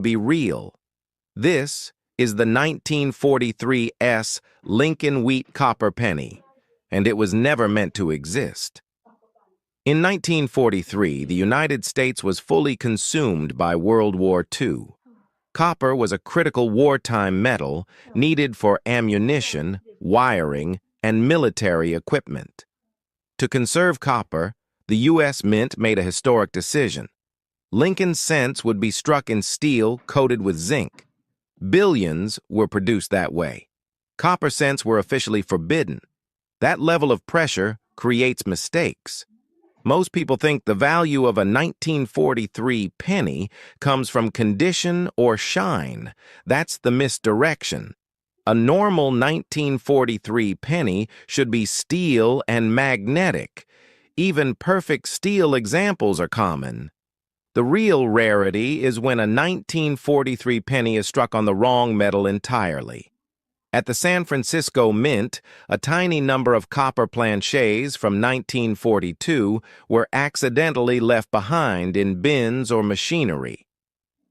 be real. This is the 1943 Lincoln wheat copper penny, and it was never meant to exist. In 1943, the United States was fully consumed by World War II. Copper was a critical wartime metal needed for ammunition, wiring, and military equipment. To conserve copper, the U.S. Mint made a historic decision. Lincoln cents would be struck in steel coated with zinc. Billions were produced that way. Copper cents were officially forbidden. That level of pressure creates mistakes. Most people think the value of a 1943 penny comes from condition or shine. That's the misdirection. A normal 1943 penny should be steel and magnetic. Even perfect steel examples are common. The real rarity is when a 1943 penny is struck on the wrong metal entirely. At the San Francisco Mint, a tiny number of copper planchets from 1942 were accidentally left behind in bins or machinery.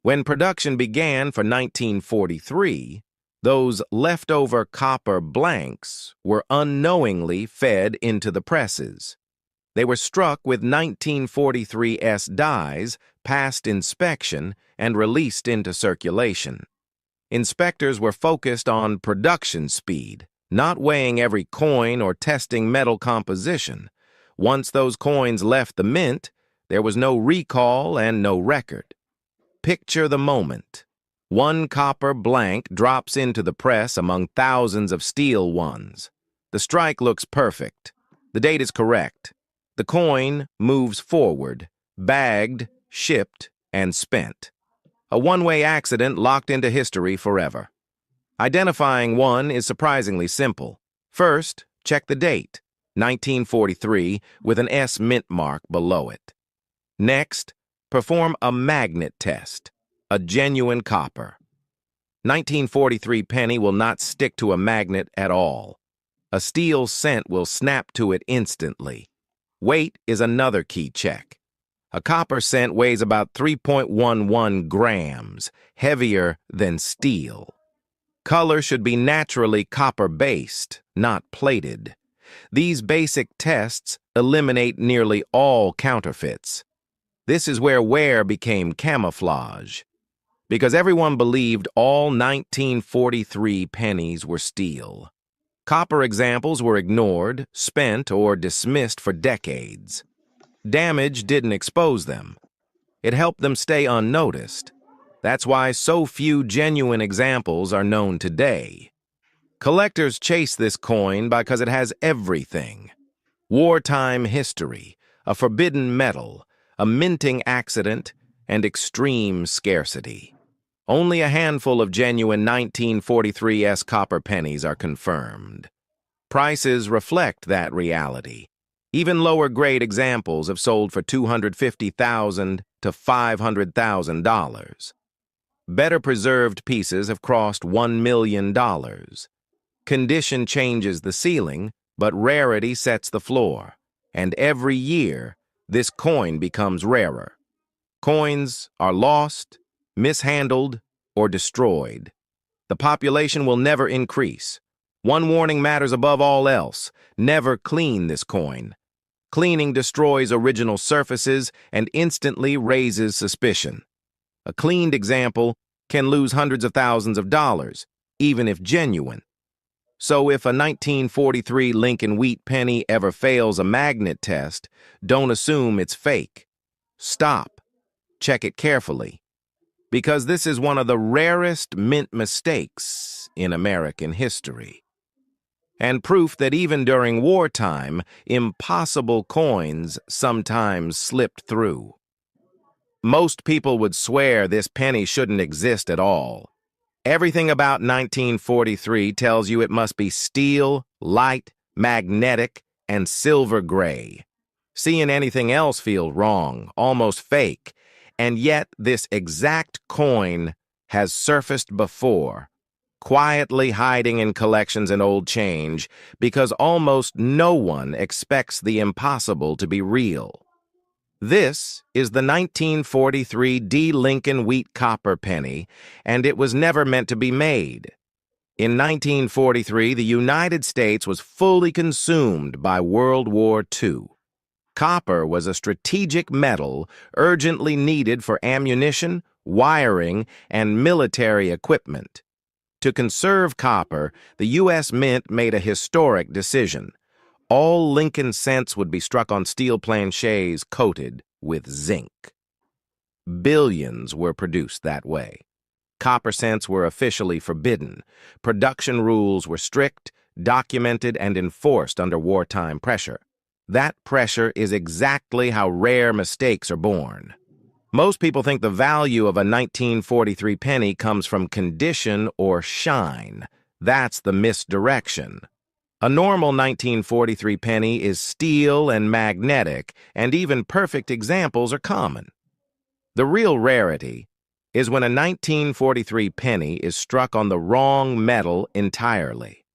When production began for 1943, those leftover copper blanks were unknowingly fed into the presses. They were struck with 1943 dies, passed inspection, and released into circulation. Inspectors were focused on production speed, not weighing every coin or testing metal composition. Once those coins left the mint, there was no recall and no record. Picture the moment. One copper blank drops into the press among thousands of steel ones. The strike looks perfect. The date is correct. The coin moves forward, bagged, shipped, and spent. A one-way accident locked into history forever. Identifying one is surprisingly simple. First, check the date, 1943, with an S mint mark below it. Next, perform a magnet test, a genuine copper. 1943 penny will not stick to a magnet at all. A steel cent will snap to it instantly. Weight is another key check. A copper cent weighs about 3.11 grams, heavier than steel. Color should be naturally copper-based, not plated. These basic tests eliminate nearly all counterfeits. This is where wear became camouflage, because everyone believed all 1943 pennies were steel. Copper examples were ignored, spent, or dismissed for decades. Damage didn't expose them. It helped them stay unnoticed. That's why so few genuine examples are known today. Collectors chase this coin because it has everything: wartime history, a forbidden metal, a minting accident, and extreme scarcity. Only a handful of genuine 1943 copper pennies are confirmed. Prices reflect that reality. Even lower-grade examples have sold for $250,000 to $500,000. Better-preserved pieces have crossed $1 million. Condition changes the ceiling, but rarity sets the floor. And every year, this coin becomes rarer. Coins are lost, mishandled, or destroyed. The population will never increase. One warning matters above all else: never clean this coin. Cleaning destroys original surfaces and instantly raises suspicion. A cleaned example can lose hundreds of thousands of dollars, even if genuine. So if a 1943 Lincoln wheat penny ever fails a magnet test, don't assume it's fake. Stop. Check it carefully. Because this is one of the rarest mint mistakes in American history. And proof that even during wartime, impossible coins sometimes slipped through. Most people would swear this penny shouldn't exist at all. Everything about 1943 tells you it must be steel, light, magnetic, and silver gray. Seeing anything else feels wrong, almost fake. And yet this exact coin has surfaced before, quietly hiding in collections and old change, because almost no one expects the impossible to be real. This is the 1943 D. Lincoln wheat copper penny, and it was never meant to be made. In 1943, the United States was fully consumed by World War II. Copper was a strategic metal urgently needed for ammunition, wiring, and military equipment. To conserve copper, the U.S. Mint made a historic decision. All Lincoln cents would be struck on steel planchets coated with zinc. Billions were produced that way. Copper cents were officially forbidden. Production rules were strict, documented, and enforced under wartime pressure. That pressure is exactly how rare mistakes are born. Most people think the value of a 1943 penny comes from condition or shine. That's the misdirection. A normal 1943 penny is steel and magnetic, and even perfect examples are common. The real rarity is when a 1943 penny is struck on the wrong metal entirely.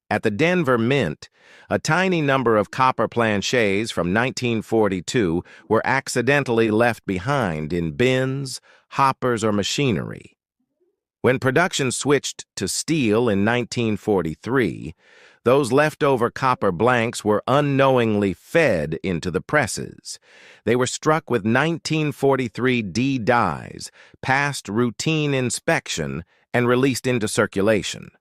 At the Denver Mint, a tiny number of copper planchets from 1942 were accidentally left behind in bins, hoppers, or machinery. When production switched to steel in 1943, those leftover copper blanks were unknowingly fed into the presses. They were struck with 1943 D dies, passed routine inspection, and released into circulation.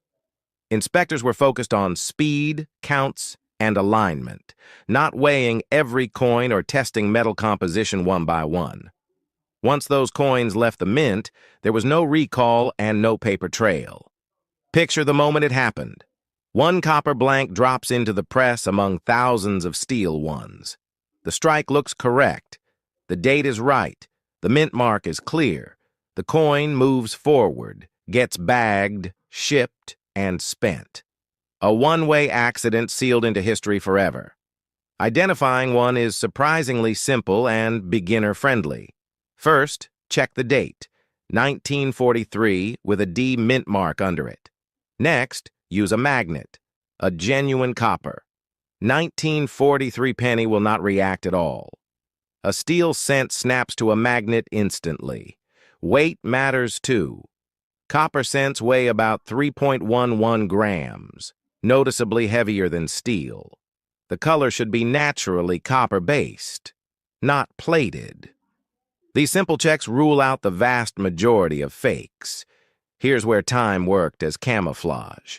Inspectors were focused on speed, counts, and alignment, not weighing every coin or testing metal composition one by one. Once those coins left the mint, there was no recall and no paper trail. Picture the moment it happened. One copper blank drops into the press among thousands of steel ones. The strike looks correct. The date is right. The mint mark is clear. The coin moves forward, gets bagged, shipped, and spent. A one-way accident sealed into history forever. Identifying one is surprisingly simple and beginner-friendly. First, check the date, 1943 with a D mint mark under it. Next, use a magnet, a genuine copper. 1943 penny will not react at all. A steel cent snaps to a magnet instantly. Weight matters too. Copper cents weigh about 3.11 grams, noticeably heavier than steel. The color should be naturally copper-based, not plated. These simple checks rule out the vast majority of fakes. Here's where time worked as camouflage.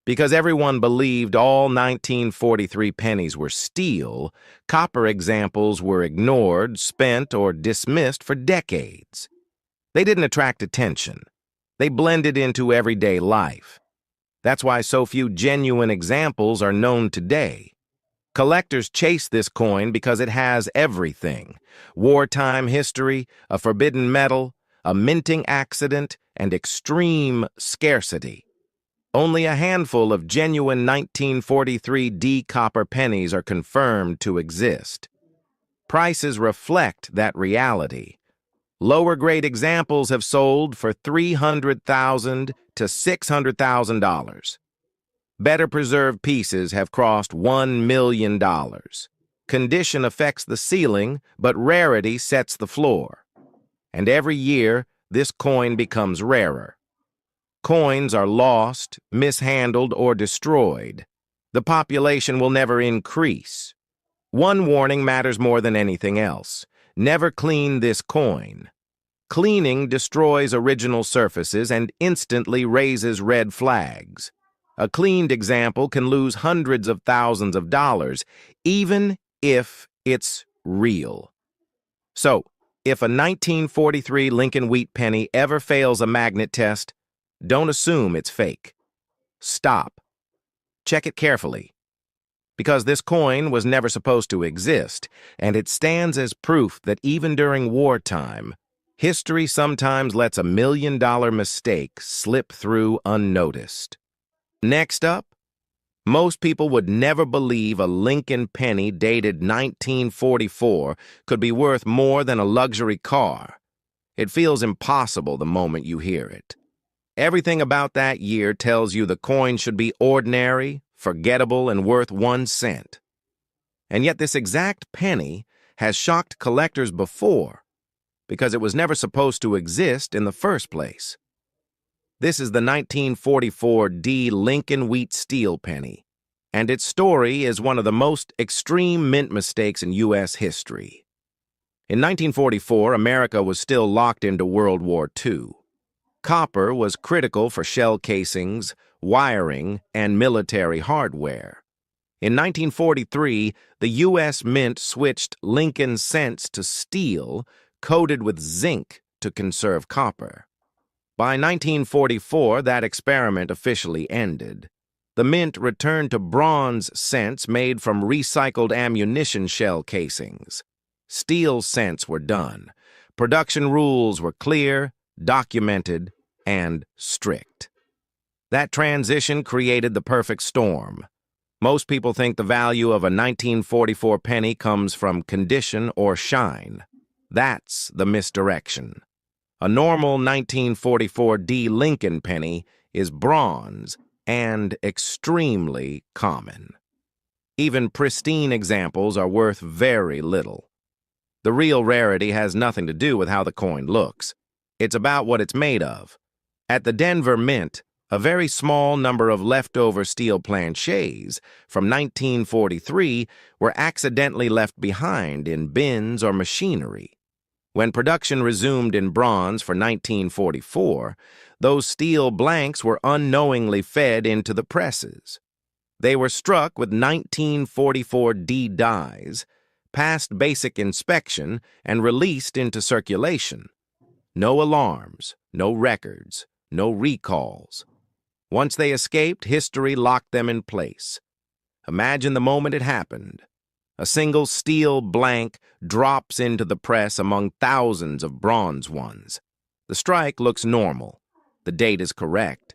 Because everyone believed all 1943 pennies were steel, copper examples were ignored, spent, or dismissed for decades. They didn't attract attention. They blended into everyday life. That's why so few genuine examples are known today. Collectors chase this coin because it has everything: wartime history, a forbidden metal, a minting accident, and extreme scarcity. Only a handful of genuine 1943 D copper pennies are confirmed to exist. Prices reflect that reality. Lower-grade examples have sold for $300,000 to $600,000. Better-preserved pieces have crossed $1 million. Condition affects the ceiling, but rarity sets the floor. And every year, this coin becomes rarer. Coins are lost, mishandled, or destroyed. The population will never increase. One warning matters more than anything else. Never clean this coin. Cleaning destroys original surfaces and instantly raises red flags. A cleaned example can lose hundreds of thousands of dollars, even if it's real. So, if a 1943 Lincoln wheat penny ever fails a magnet test, don't assume it's fake. Stop. Check it carefully. Because this coin was never supposed to exist, and it stands as proof that even during wartime, history sometimes lets $1 million mistake slip through unnoticed. Next up, most people would never believe a Lincoln penny dated 1944 could be worth more than a luxury car. It feels impossible the moment you hear it. Everything about that year tells you the coin should be ordinary, forgettable, and worth 1 cent. And yet this exact penny has shocked collectors before because it was never supposed to exist in the first place. This is the 1944 D Lincoln Wheat Steel penny, and its story is one of the most extreme mint mistakes in U.S. history. In 1944, America was still locked into World War II. Copper was critical for shell casings, wiring, and military hardware. In 1943, the U.S. Mint switched Lincoln cents to steel, coated with zinc to conserve copper. By 1944, that experiment officially ended. The mint returned to bronze cents made from recycled ammunition shell casings. Steel cents were done. Production rules were clear, documented, and strict. That transition created the perfect storm. Most people think the value of a 1944 penny comes from condition or shine. That's the misdirection. A normal 1944 D Lincoln penny is bronze and extremely common. Even pristine examples are worth very little. The real rarity has nothing to do with how the coin looks. It's about what it's made of. At the Denver Mint, a very small number of leftover steel planchets from 1943 were accidentally left behind in bins or machinery. When production resumed in bronze for 1944, those steel blanks were unknowingly fed into the presses. They were struck with 1944 D dies, passed basic inspection, and released into circulation. No alarms, no records, no recalls. Once they escaped, history locked them in place. Imagine the moment it happened. A single steel blank drops into the press among thousands of bronze ones. The strike looks normal. The date is correct.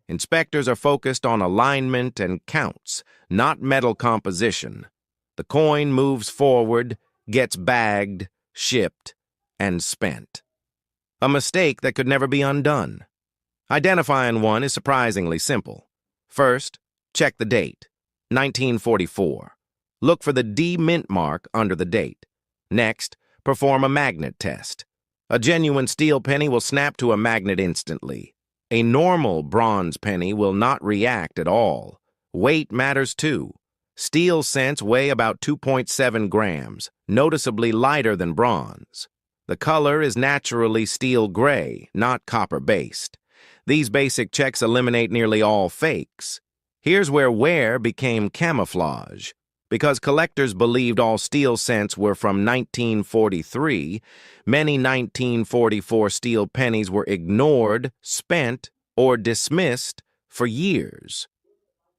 Inspectors are focused on alignment and counts, not metal composition. The coin moves forward, gets bagged, shipped, and spent. A mistake that could never be undone. Identifying one is surprisingly simple. First, check the date, 1944. Look for the D mint mark under the date. Next, perform a magnet test. A genuine steel penny will snap to a magnet instantly. A normal bronze penny will not react at all. Weight matters too. Steel cents weigh about 2.7 grams, noticeably lighter than bronze. The color is naturally steel gray, not copper-based. These basic checks eliminate nearly all fakes. Here's where wear became camouflage. Because collectors believed all steel cents were from 1943, many 1944 steel pennies were ignored, spent, or dismissed for years.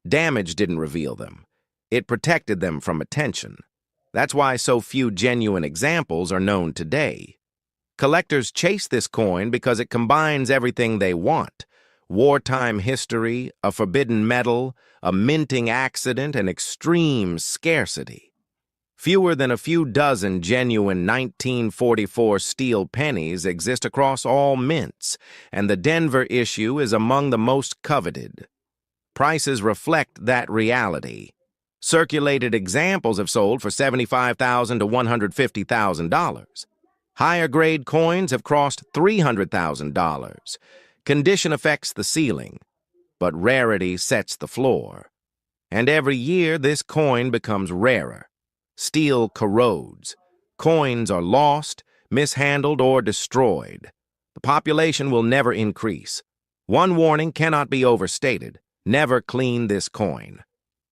Damage didn't reveal them. It protected them from attention. That's why so few genuine examples are known today. Collectors chase this coin because it combines everything they want: wartime history, a forbidden metal, a minting accident, and extreme scarcity. Fewer than a few dozen genuine 1944 steel pennies exist across all mints, and the Denver issue is among the most coveted. Prices reflect that reality. Circulated examples have sold for $75,000 to $150,000. Higher-grade coins have crossed $300,000. Condition affects the ceiling, but rarity sets the floor. And every year, this coin becomes rarer. Steel corrodes. Coins are lost, mishandled, or destroyed. The population will never increase. One warning cannot be overstated: never clean this coin.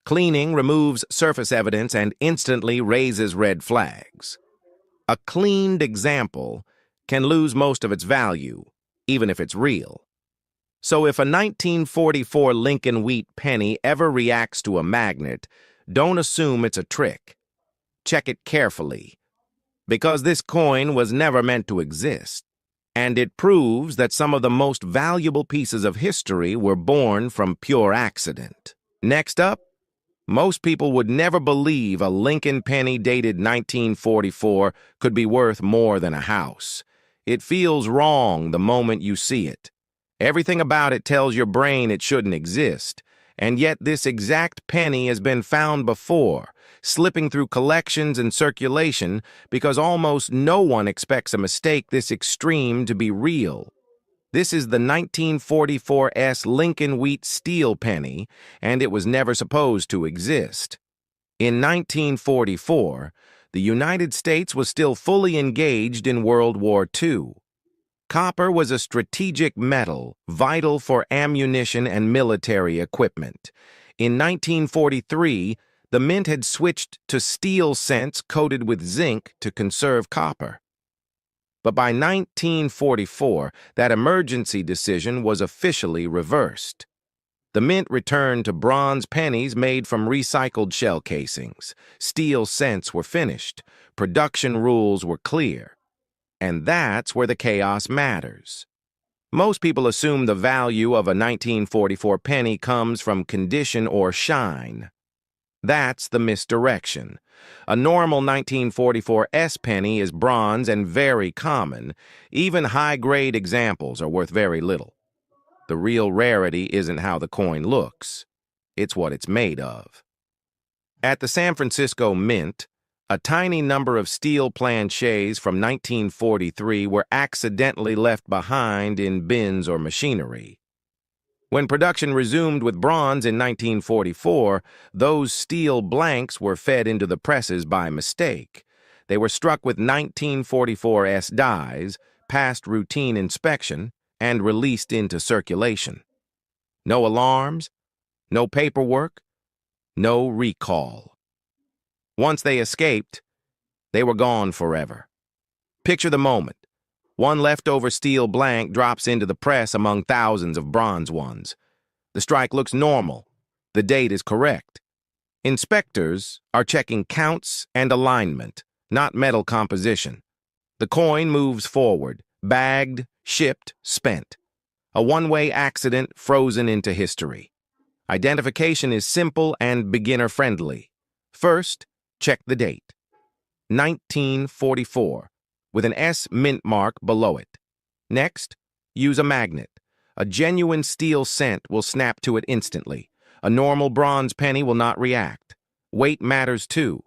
Cleaning removes surface evidence and instantly raises red flags. A cleaned example can lose most of its value, even if it's real. So if a 1944 Lincoln Wheat penny ever reacts to a magnet, don't assume it's a trick. Check it carefully, because this coin was never meant to exist, and it proves that some of the most valuable pieces of history were born from pure accident. Next up, most people would never believe a Lincoln penny dated 1944 could be worth more than a house. It feels wrong the moment you see it. Everything about it tells your brain it shouldn't exist, And yet this exact penny has been found before, slipping through collections and circulation because almost no one expects a mistake this extreme to be real. This is the 1944 Lincoln Wheat steel penny, and it was never supposed to exist. In 1944, the United States was still fully engaged in World War II. Copper was a strategic metal, vital for ammunition and military equipment. In 1943, the mint had switched to steel cents coated with zinc to conserve copper. But by 1944, that emergency decision was officially reversed. The mint returned to bronze pennies made from recycled shell casings. Steel cents were finished. Production rules were clear. And that's where the chaos matters. Most people assume the value of a 1944 penny comes from condition or shine. That's the misdirection. A normal 1944 penny is bronze and very common. Even high-grade examples are worth very little. The real rarity isn't how the coin looks. It's what it's made of. At the San Francisco Mint, a tiny number of steel planchets from 1943 were accidentally left behind in bins or machinery. When production resumed with bronze in 1944, those steel blanks were fed into the presses by mistake. They were struck with 1944 dies, passed routine inspection, and released into circulation. No alarms, no paperwork, no recall. Once they escaped, they were gone forever. Picture the moment. One leftover steel blank drops into the press among thousands of bronze ones. The strike looks normal. The date is correct. Inspectors are checking counts and alignment, not metal composition. The coin moves forward, bagged, shipped, spent. A one-way accident frozen into history. Identification is simple and beginner-friendly. First, check the date. 1944, with an S mint mark below it. Next, use a magnet. A genuine steel cent will snap to it instantly. A normal bronze penny will not react. Weight matters too.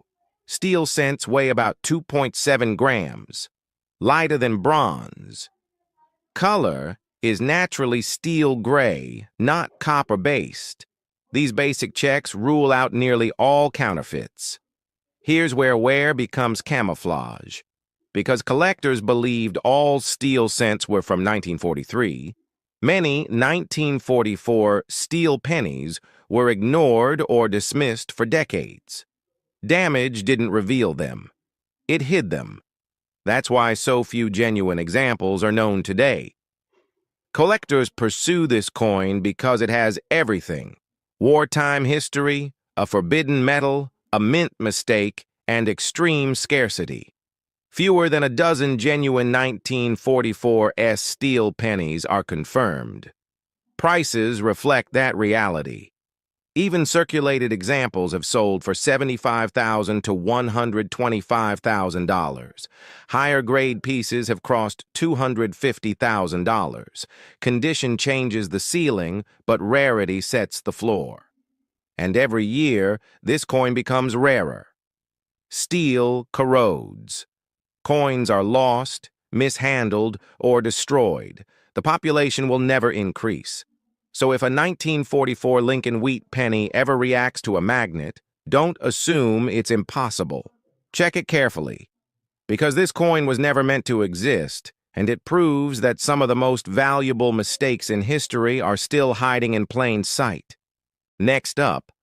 Steel cents weigh about 2.7 grams. Lighter than bronze. Color is naturally steel gray, not copper-based. These basic checks rule out nearly all counterfeits. Here's where wear becomes camouflage. Because collectors believed all steel cents were from 1943, many 1944 steel pennies were ignored or dismissed for decades. Damage didn't reveal them. It hid them. That's why so few genuine examples are known today. Collectors pursue this coin because it has everything: wartime history, a forbidden metal, a mint mistake, and extreme scarcity. Fewer than a dozen genuine 1944 steel pennies are confirmed. Prices reflect that reality. Even circulated examples have sold for $75,000 to $125,000. Higher grade pieces have crossed $250,000. Condition changes the ceiling, but rarity sets the floor. And every year, this coin becomes rarer. Steel corrodes. Coins are lost, mishandled, or destroyed. The population will never increase. So if a 1944 Lincoln Wheat penny ever reacts to a magnet, don't assume it's impossible. Check it carefully, because this coin was never meant to exist, and it proves that some of the most valuable mistakes in history are still hiding in plain sight. Next up,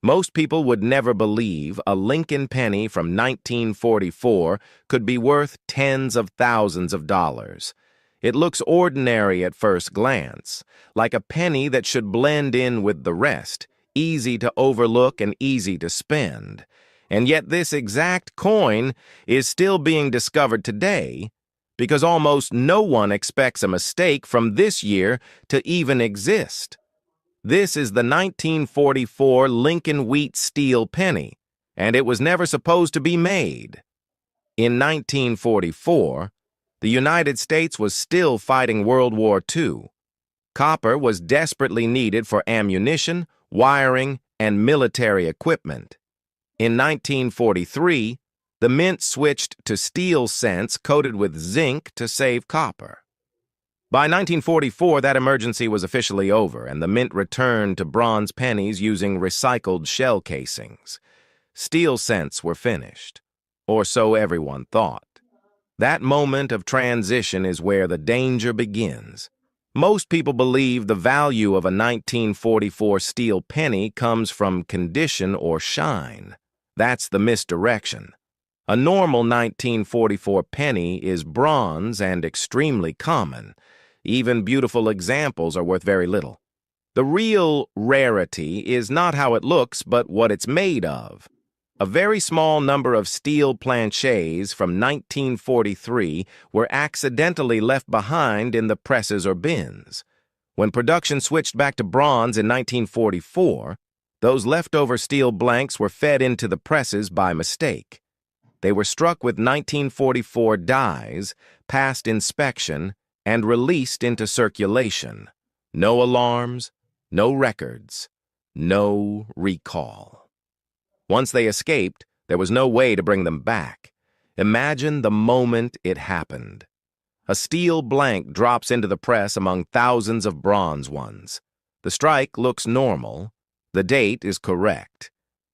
most people would never believe a Lincoln penny from 1944 could be worth tens of thousands of dollars. It looks ordinary at first glance, like a penny that should blend in with the rest, easy to overlook and easy to spend. And yet this exact coin is still being discovered today because almost no one expects a mistake from this year to even exist. This is the 1944 Lincoln Wheat steel penny, and it was never supposed to be made. In 1944, the United States was still fighting World War II. Copper was desperately needed for ammunition, wiring, and military equipment. In 1943, the mint switched to steel cents coated with zinc to save copper. By 1944, that emergency was officially over, and the mint returned to bronze pennies using recycled shell casings. Steel cents were finished, or so everyone thought. That moment of transition is where the danger begins. Most people believe the value of a 1944 steel penny comes from condition or shine. That's the misdirection. A normal 1944 penny is bronze and extremely common. Even beautiful examples are worth very little. The real rarity is not how it looks, but what it's made of. A very small number of steel planchets from 1943 were accidentally left behind in the presses or bins. When production switched back to bronze in 1944, those leftover steel blanks were fed into the presses by mistake. They were struck with 1944 dies, passed inspection, and released into circulation. No alarms, no records, no recall. Once they escaped, there was no way to bring them back. Imagine the moment it happened. A steel blank drops into the press among thousands of bronze ones. The strike looks normal. The date is correct.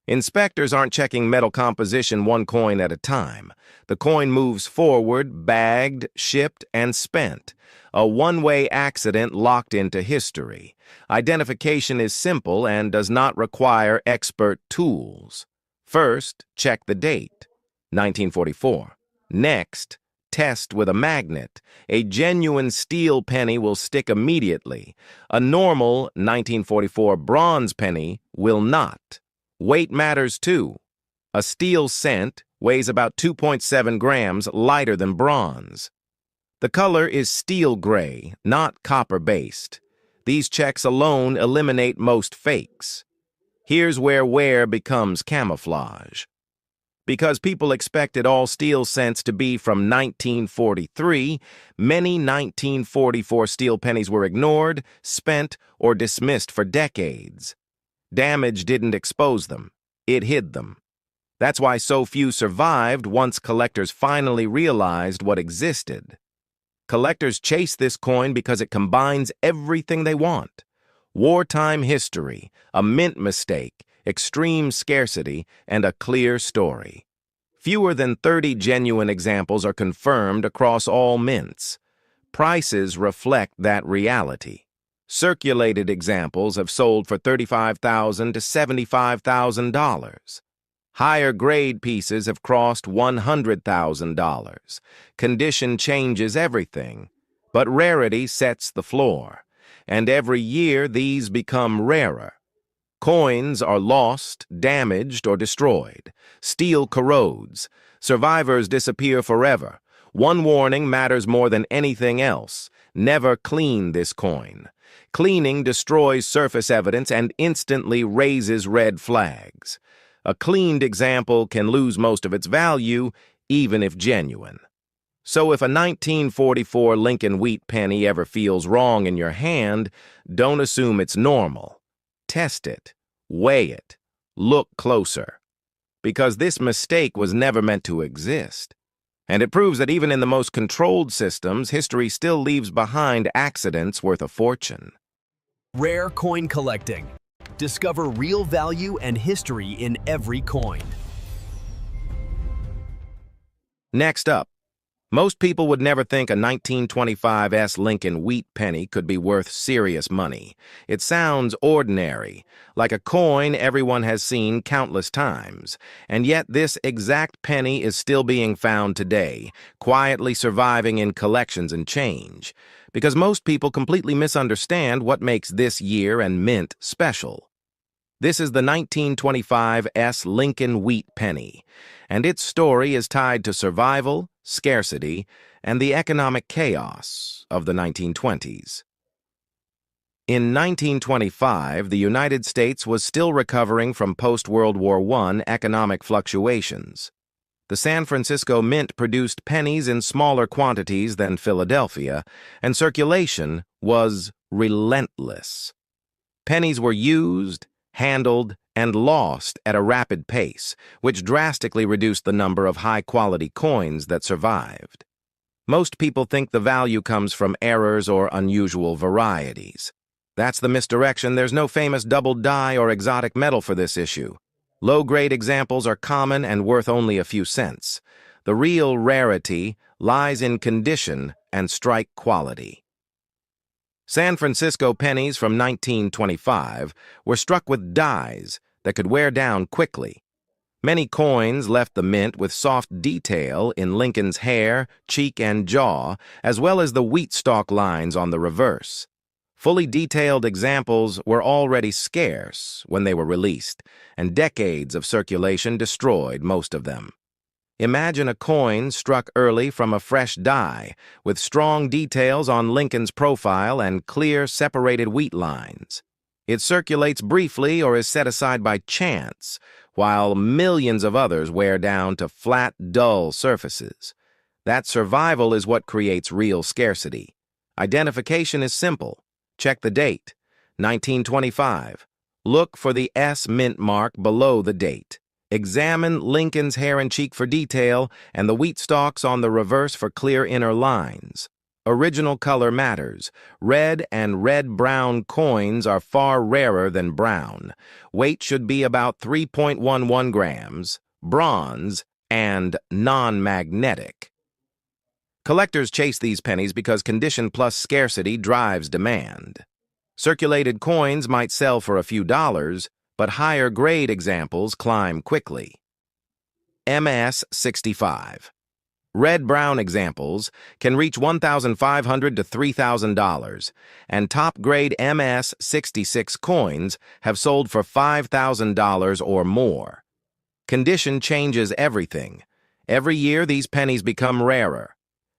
Inspectors aren't checking metal composition one coin at a time. The coin moves forward, bagged, shipped, and spent. A one-way accident locked into history. Identification is simple and does not require expert tools. First, check the date, 1944. Next, test with a magnet. A genuine steel penny will stick immediately. A normal 1944 bronze penny will not. Weight matters too. A steel cent weighs about 2.7 grams lighter than bronze. The color is steel gray, not copper-based. These checks alone eliminate most fakes. Here's where wear becomes camouflage. Because people expected all steel cents to be from 1943, many 1944 steel pennies were ignored, spent, or dismissed for decades. Damage didn't expose them, it hid them. That's why so few survived once collectors finally realized what existed. Collectors chase this coin because it combines everything they want. Wartime history, a mint mistake, extreme scarcity, and a clear story. Fewer than 30 genuine examples are confirmed across all mints. Prices reflect that reality. Circulated examples have sold for $35,000 to $75,000. Higher grade pieces have crossed $100,000. Condition changes everything, but rarity sets the floor, and every year these become rarer. Coins are lost, damaged, or destroyed. Steel corrodes. Survivors disappear forever. One warning matters more than anything else. Never clean this coin. Cleaning destroys surface evidence and instantly raises red flags. A cleaned example can lose most of its value, even if genuine. So if a 1944 Lincoln wheat penny ever feels wrong in your hand, don't assume it's normal. Test it, weigh it, look closer. Because this mistake was never meant to exist. And it proves that even in the most controlled systems, history still leaves behind accidents worth a fortune. Rare coin collecting. Discover real value and history in every coin. Next up, most people would never think a 1925 Lincoln wheat penny could be worth serious money. It sounds ordinary, like a coin everyone has seen countless times. And yet this exact penny is still being found today, quietly surviving in collections and change. Because most people completely misunderstand what makes this year and mint special. This is the 1925 Lincoln wheat penny, and its story is tied to survival, scarcity, and the economic chaos of the 1920s. In 1925, the United States was still recovering from post-World War I economic fluctuations. The San Francisco Mint produced pennies in smaller quantities than Philadelphia, and circulation was relentless. Pennies were used, handled, and lost at a rapid pace, which drastically reduced the number of high-quality coins that survived. Most people think the value comes from errors or unusual varieties. That's the misdirection. There's no famous double die or exotic metal for this issue. Low-grade examples are common and worth only a few cents. The real rarity lies in condition and strike quality. San Francisco pennies from 1925 were struck with dies that could wear down quickly. Many coins left the mint with soft detail in Lincoln's hair, cheek, and jaw, as well as the wheat stalk lines on the reverse. Fully detailed examples were already scarce when they were released, and decades of circulation destroyed most of them. Imagine a coin struck early from a fresh die, with strong details on Lincoln's profile and clear, separated wheat lines. It circulates briefly or is set aside by chance, while millions of others wear down to flat, dull surfaces. That survival is what creates real scarcity. Identification is simple. Check the date, 1925. Look for the S mint mark below the date. Examine Lincoln's hair and cheek for detail and the wheat stalks on the reverse for clear inner lines. Original color matters. Red and red-brown coins are far rarer than brown. Weight should be about 3.11 grams, bronze, and non-magnetic. Collectors chase these pennies because condition plus scarcity drives demand. Circulated coins might sell for a few dollars, but higher-grade examples climb quickly. MS 65. Red-brown examples can reach $1,500 to $3,000, and top-grade MS 66 coins have sold for $5,000 or more. Condition changes everything. Every year, these pennies become rarer.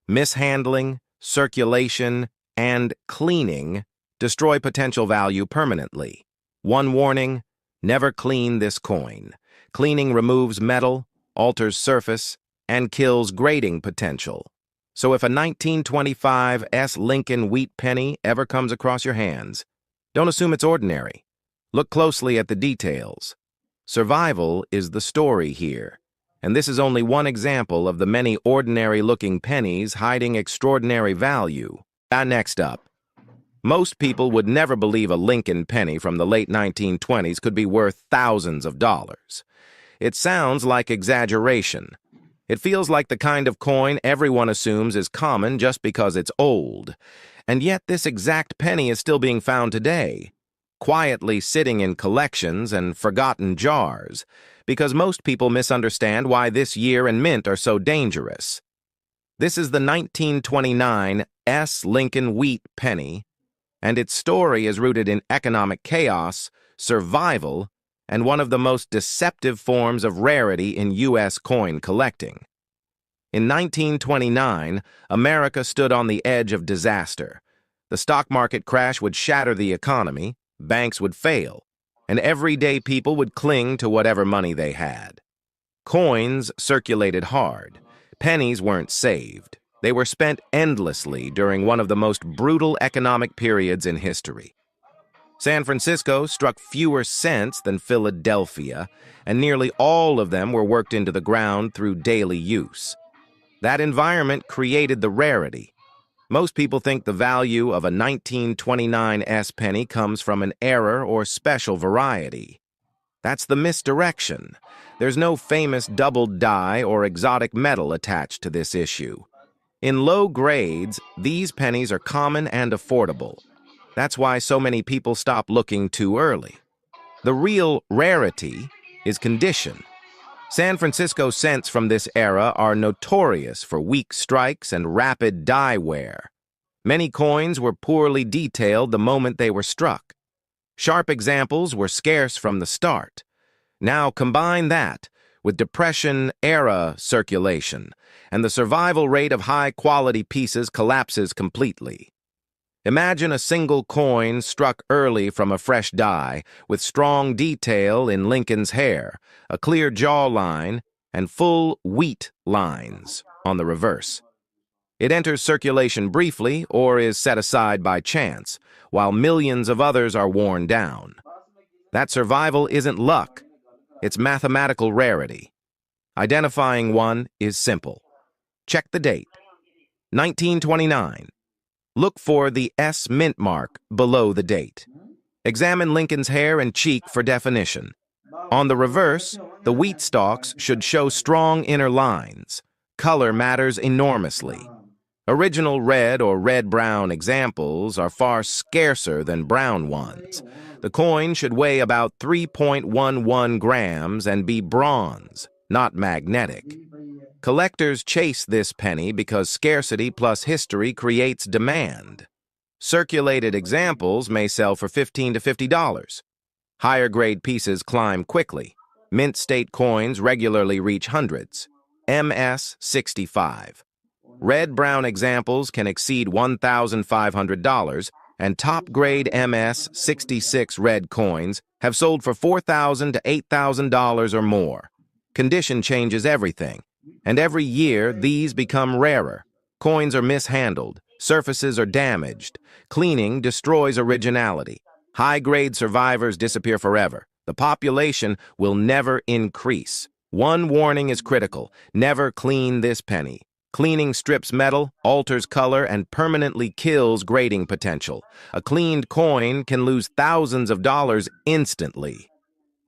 Mishandling, circulation, and cleaning destroy potential value permanently. One warning: never clean this coin. Cleaning removes metal, alters surface, and kills grading potential. So if a 1925 S. Lincoln wheat penny ever comes across your hands, don't assume it's ordinary. Look closely at the details. Survival is the story here, and this is only one example of the many ordinary-looking pennies hiding extraordinary value. Next up. Most people would never believe a Lincoln penny from the late 1920s could be worth thousands of dollars. It sounds like exaggeration. It feels like the kind of coin everyone assumes is common just because it's old. And yet this exact penny is still being found today, quietly sitting in collections and forgotten jars, because most people misunderstand why this year and mint are so dangerous. This is the 1929 S. Lincoln wheat penny, and its story is rooted in economic chaos, survival, and one of the most deceptive forms of rarity in U.S. coin collecting. In 1929, America stood on the edge of disaster. The stock market crash would shatter the economy, banks would fail, and everyday people would cling to whatever money they had. Coins circulated hard. Pennies weren't saved. They were spent endlessly during one of the most brutal economic periods in history. San Francisco struck fewer cents than Philadelphia, and nearly all of them were worked into the ground through daily use. That environment created the rarity. Most people think the value of a 1929 S penny comes from an error or special variety. That's the misdirection. There's no famous double die or exotic metal attached to this issue. In low grades, these pennies are common and affordable. That's why so many people stop looking too early. The real rarity is condition. San Francisco cents from this era are notorious for weak strikes and rapid die wear. Many coins were poorly detailed the moment they were struck. Sharp examples were scarce from the start. Now combine that with Depression-era circulation, and the survival rate of high-quality pieces collapses completely. Imagine a single coin struck early from a fresh die, with strong detail in Lincoln's hair, a clear jawline, and full wheat lines on the reverse. It enters circulation briefly or is set aside by chance, while millions of others are worn down. That survival isn't luck, it's mathematical rarity. Identifying one is simple. Check the date, 1929. Look for the S mint mark below the date. Examine Lincoln's hair and cheek for definition. On the reverse, the wheat stalks should show strong inner lines. Color matters enormously. Original red or red-brown examples are far scarcer than brown ones. The coin should weigh about 3.11 grams and be bronze, not magnetic. Collectors chase this penny because scarcity plus history creates demand. Circulated examples may sell for $15 to $50. Higher-grade pieces climb quickly. Mint state coins regularly reach hundreds. MS 65. Red-brown examples can exceed $1,500, and top-grade MS 66 red coins have sold for $4,000 to $8,000 or more. Condition changes everything, and every year these become rarer. Coins are mishandled, surfaces are damaged. Cleaning destroys originality. High-grade survivors disappear forever. The population will never increase. One warning is critical: never clean this penny. Cleaning strips metal, alters color, and permanently kills grading potential. A cleaned coin can lose thousands of dollars instantly.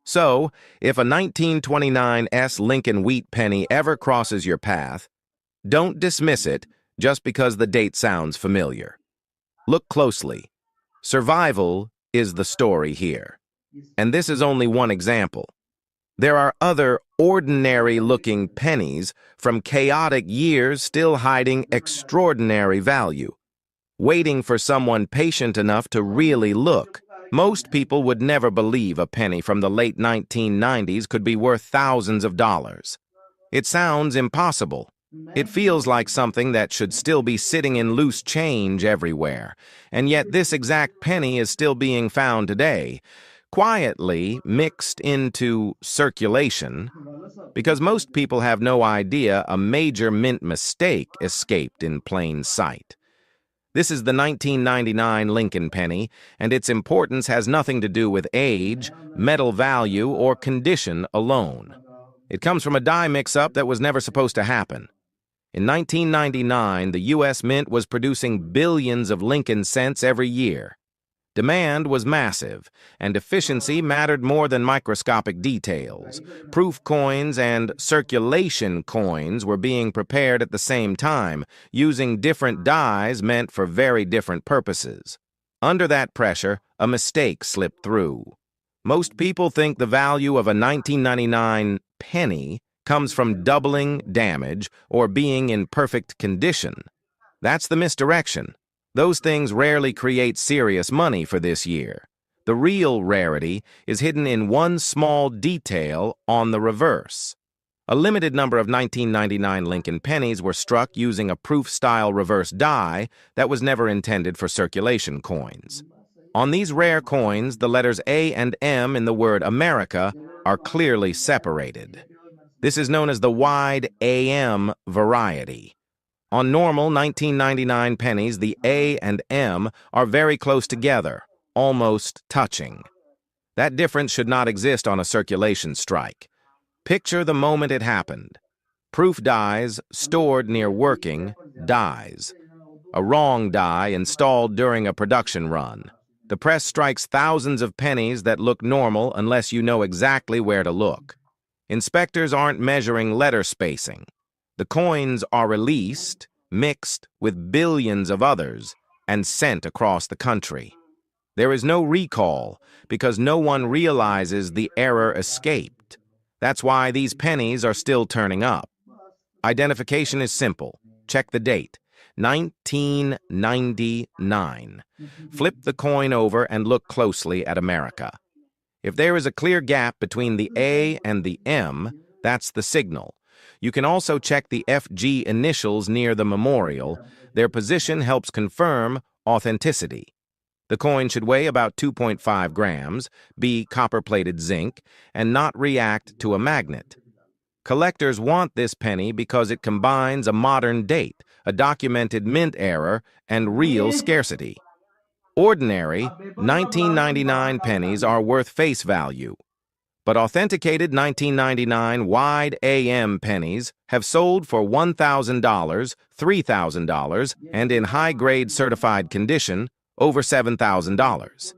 So, if a 1929 S Lincoln wheat penny ever crosses your path, don't dismiss it just because the date sounds familiar. Look closely. Survival is the story here. And this is only one example. There are other ordinary-looking pennies from chaotic years still hiding extraordinary value, waiting for someone patient enough to really look. Most people would never believe a penny from the late 1990s could be worth thousands of dollars. It sounds impossible. It feels like something that should still be sitting in loose change everywhere, and yet this exact penny is still being found today, quietly mixed into circulation, because most people have no idea a major mint mistake escaped in plain sight. This is the 1999 Lincoln penny, and its importance has nothing to do with age, metal value, or condition alone. It comes from a die mix-up that was never supposed to happen. In 1999, the U.S. Mint was producing billions of Lincoln cents every year. Demand was massive, and efficiency mattered more than microscopic details. Proof coins and circulation coins were being prepared at the same time, using different dies meant for very different purposes. Under that pressure, a mistake slipped through. Most people think the value of a 1999 penny comes from doubling damage or being in perfect condition. That's the misdirection. Those things rarely create serious money for this year. The real rarity is hidden in one small detail on the reverse. A limited number of 1999 Lincoln pennies were struck using a proof-style reverse die that was never intended for circulation coins. On these rare coins, the letters A and M in the word America are clearly separated. This is known as the wide AM variety. On normal 1999 pennies, the A and M are very close together, almost touching. That difference should not exist on a circulation strike. Picture the moment it happened. Proof dies stored near working dies. A wrong die installed during a production run. The press strikes thousands of pennies that look normal unless you know exactly where to look. Inspectors aren't measuring letter spacing. The coins are released, mixed with billions of others, and sent across the country. There is no recall because no one realizes the error escaped. That's why these pennies are still turning up. Identification is simple. Check the date, 1999. Flip the coin over and look closely at America. If there is a clear gap between the A and the M, that's the signal. You can also check the FG initials near the memorial. Their position helps confirm authenticity. The coin should weigh about 2.5 grams, be copper-plated zinc, and not react to a magnet. Collectors want this penny because it combines a modern date, a documented mint error, and real scarcity. Ordinary 1999 pennies are worth face value, but authenticated 1999 wide AM pennies have sold for $1,000, $3,000, and in high-grade certified condition, over $7,000.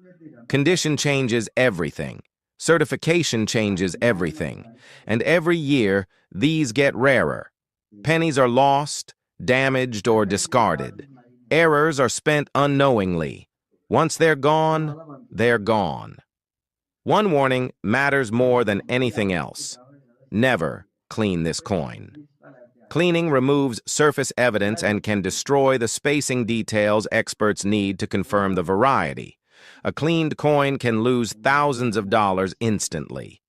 Condition changes everything. Certification changes everything. And every year, these get rarer. Pennies are lost, damaged, or discarded. Errors are spent unknowingly. Once they're gone, they're gone. One warning matters more than anything else. Never clean this coin. Cleaning removes surface evidence and can destroy the spacing details experts need to confirm the variety. A cleaned coin can lose thousands of dollars instantly.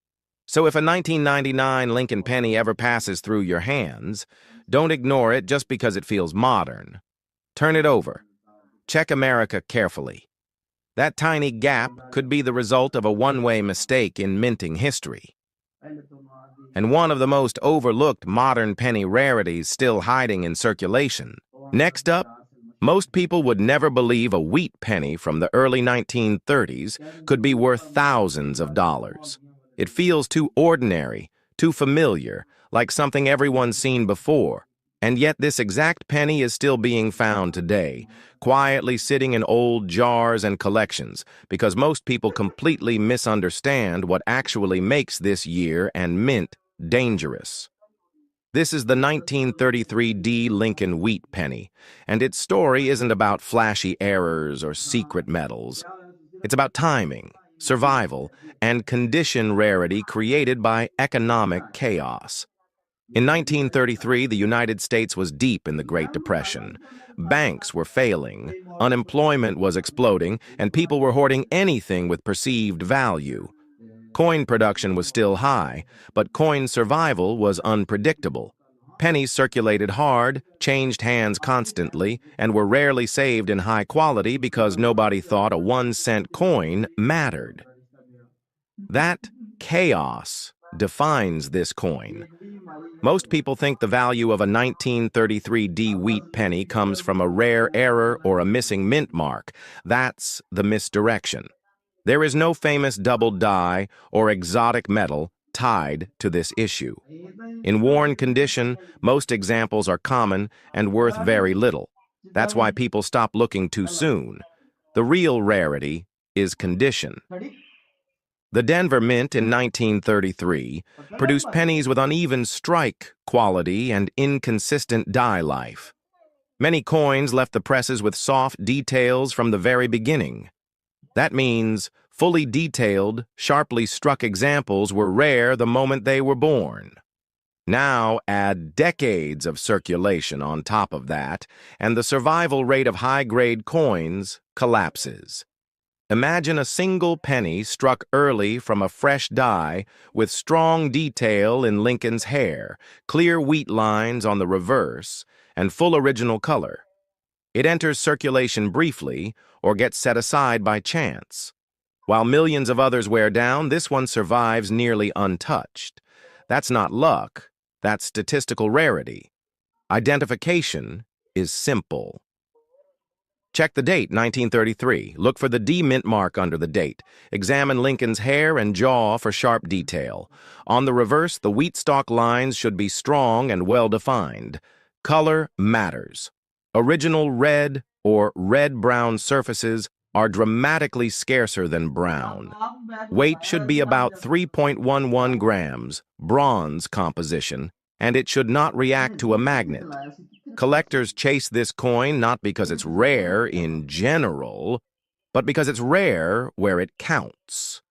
So if a 1999 Lincoln penny ever passes through your hands, don't ignore it just because it feels modern. Turn it over. Check America carefully. That tiny gap could be the result of a one-way mistake in minting history. And one of the most overlooked modern penny rarities still hiding in circulation. Next up, most people would never believe a wheat penny from the early 1930s could be worth thousands of dollars. It feels too ordinary, too familiar, like something everyone's seen before. And yet this exact penny is still being found today, quietly sitting in old jars and collections, because most people completely misunderstand what actually makes this year and mint dangerous. This is the 1933 D. Lincoln wheat penny, and its story isn't about flashy errors or secret metals. It's about timing, survival, and condition rarity created by economic chaos. In 1933, the United States was deep in the Great Depression. Banks were failing, unemployment was exploding, and people were hoarding anything with perceived value. Coin production was still high, but coin survival was unpredictable. Pennies circulated hard, changed hands constantly, and were rarely saved in high quality because nobody thought a 1-cent coin mattered. That chaos defines this coin. Most people think the value of a 1933 D wheat penny comes from a rare error or a missing mint mark. That's the misdirection. There is no famous double die or exotic metal tied to this issue. In worn condition, most examples are common and worth very little. That's why people stop looking too soon. The real rarity is condition. The Denver Mint in 1933 produced pennies with uneven strike quality and inconsistent die life. Many coins left the presses with soft details from the very beginning. That means fully detailed, sharply struck examples were rare the moment they were born. Now add decades of circulation on top of that, and the survival rate of high-grade coins collapses. Imagine a single penny struck early from a fresh die with strong detail in Lincoln's hair, clear wheat lines on the reverse, and full original color. It enters circulation briefly or gets set aside by chance. While millions of others wear down, this one survives nearly untouched. That's not luck, that's statistical rarity. Identification is simple. Check the date, 1933. Look for the D mint mark under the date. Examine Lincoln's hair and jaw for sharp detail. On the reverse, the wheat stalk lines should be strong and well-defined. Color matters. Original red or red-brown surfaces are dramatically scarcer than brown. Weight should be about 3.11 grams, bronze composition, and it should not react to a magnet. Collectors chase this coin not because it's rare in general, but because it's rare where it counts.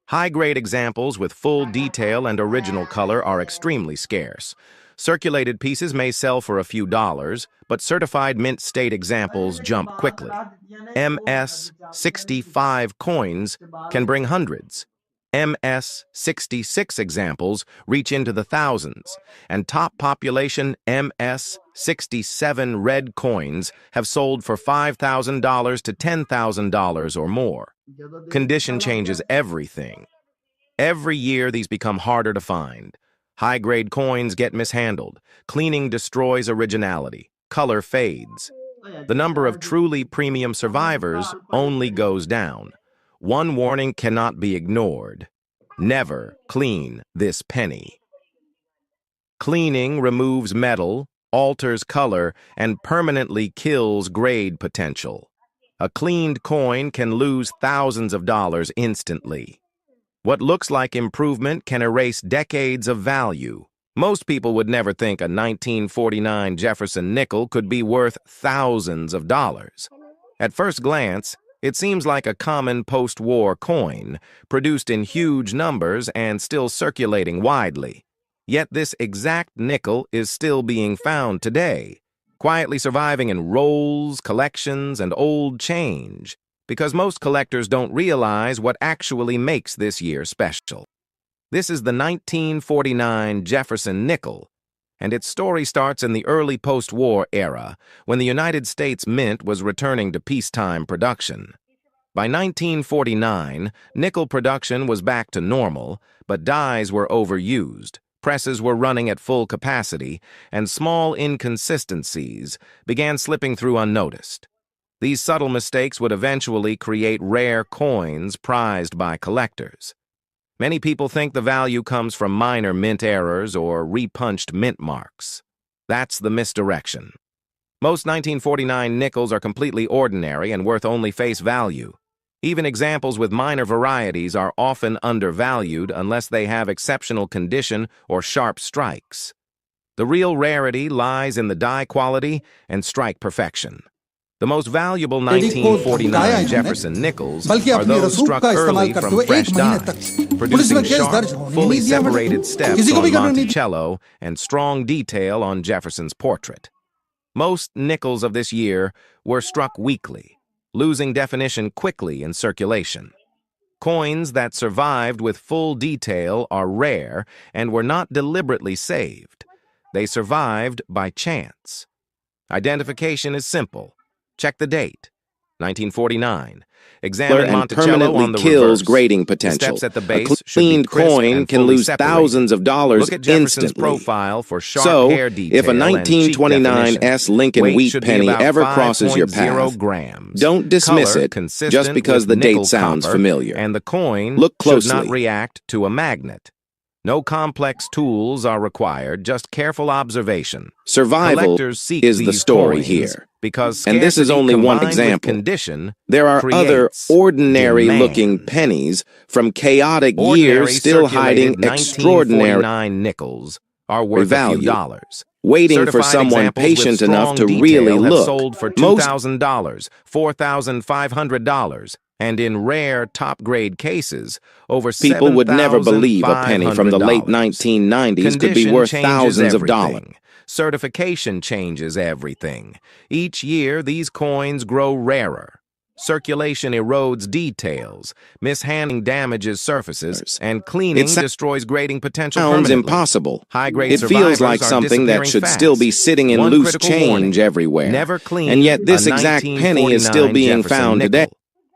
High-grade examples with full detail and original color are extremely scarce. Circulated pieces may sell for a few dollars, but certified mint state examples jump quickly. MS 65 coins can bring hundreds. MS 66 examples reach into the thousands, and top population MS 67 red coins have sold for $5,000 to $10,000 or more. Condition changes everything. Every year these become harder to find. High-grade coins get mishandled. Cleaning destroys originality. Color fades. The number of truly premium survivors only goes down. One warning cannot be ignored. Never clean this penny. Cleaning removes metal, alters color, and permanently kills grade potential. A cleaned coin can lose thousands of dollars instantly. What looks like improvement can erase decades of value. Most people would never think a 1949 Jefferson nickel could be worth thousands of dollars. At first glance, it seems like a common post-war coin, produced in huge numbers and still circulating widely. Yet this exact nickel is still being found today, quietly surviving in rolls, collections, and old change, because most collectors don't realize what actually makes this year special. This is the 1949 Jefferson nickel, and its story starts in the early post-war era, when the United States Mint was returning to peacetime production. By 1949, nickel production was back to normal, but dies were overused, presses were running at full capacity, and small inconsistencies began slipping through unnoticed. These subtle mistakes would eventually create rare coins prized by collectors. Many people think the value comes from minor mint errors or repunched mint marks. That's the misdirection. Most 1949 nickels are completely ordinary and worth only face value. Even examples with minor varieties are often undervalued unless they have exceptional condition or sharp strikes. The real rarity lies in the die quality and strike perfection. The most valuable 1949 Jefferson nickels are those struck early from fresh dies, producing sharp, fully separated steps on Monticello and strong detail on Jefferson's portrait. Most nickels of this year were struck weakly, losing definition quickly in circulation. Coins that survived with full detail are rare and were not deliberately saved. They survived by chance. Identification is simple. Check the date, 1949. Examine Monticello on the reverse. Grading potential. The steps at the base A cleaned coin can lose thousands of dollars Look at Jefferson's instantly. profile for sharp hair detail. If a 1929 Lincoln Wheat penny ever crosses your path, don't dismiss it just because the date sounds familiar. And the coin Look closely. should not react to a magnet. No complex tools are required, just careful observation. Survival is the story here. Because and this is only one example. There are other ordinary-looking pennies from chaotic years still hiding extraordinary nickels are worth value, a few dollars. Waiting for someone patient enough to really look. Sold for $2,000, $4,500. And in rare top-grade cases, over people would never believe a penny from the late 1990s could be worth thousands of dollars. Certification changes everything. Each year, these coins grow rarer. Circulation erodes details, mishandling damages surfaces, and cleaning destroys grading potential permanently. Sounds impossible. High-grade it feels like something that should still be sitting in loose change everywhere. Never clean and yet this exact penny is still being found today.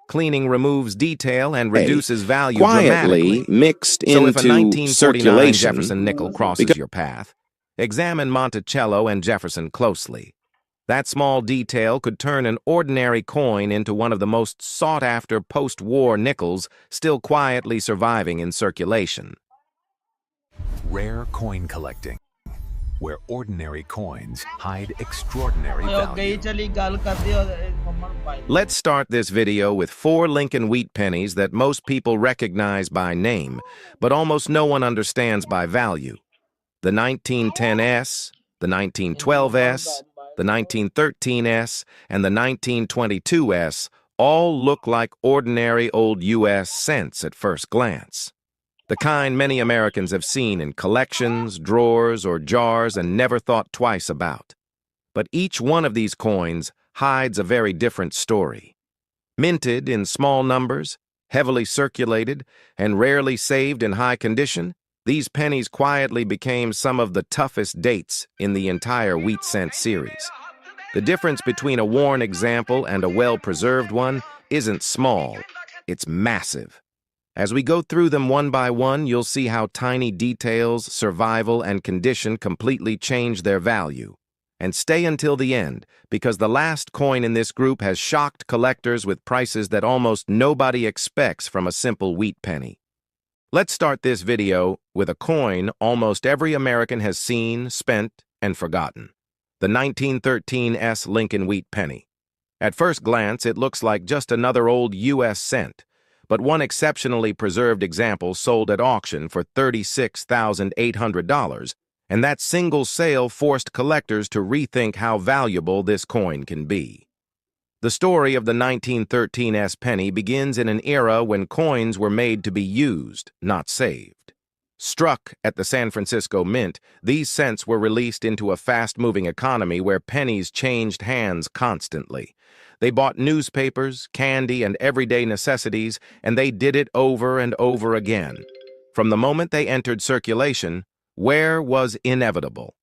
Cleaning removes detail and reduces value quietly dramatically. Mixed So into if a 1949 circulation. Jefferson nickel crosses your path, examine Monticello and Jefferson closely. That small detail could turn an ordinary coin into one of the most sought-after post-war nickels still quietly surviving in circulation. Rare coin collecting, where ordinary coins hide extraordinary value. Let's start this video with 4 Lincoln Wheat pennies that most people recognize by name, but almost no one understands by value. The 1910S, the 1912S, the 1913S, and the 1922S all look like ordinary old U.S. cents at first glance. The kind many Americans have seen in collections, drawers, or jars and never thought twice about. But each one of these coins hides a very different story. Minted in small numbers, heavily circulated, and rarely saved in high condition, these pennies quietly became some of the toughest dates in the entire wheat cent series. The difference between a worn example and a well-preserved one isn't small, it's massive. As we go through them one by one, you'll see how tiny details, survival, and condition completely change their value. And stay until the end, because the last coin in this group has shocked collectors with prices that almost nobody expects from a simple wheat penny. Let's start this video with a coin almost every American has seen, spent, and forgotten. The 1913 Lincoln wheat penny. At first glance, it looks like just another old U.S. cent, but one exceptionally preserved example sold at auction for $36,800, and that single sale forced collectors to rethink how valuable this coin can be. The story of the 1913 penny begins in an era when coins were made to be used, not saved. Struck at the San Francisco Mint, these cents were released into a fast-moving economy where pennies changed hands constantly. They bought newspapers, candy, and everyday necessities, and they did it over and over again. From the moment they entered circulation, wear was inevitable.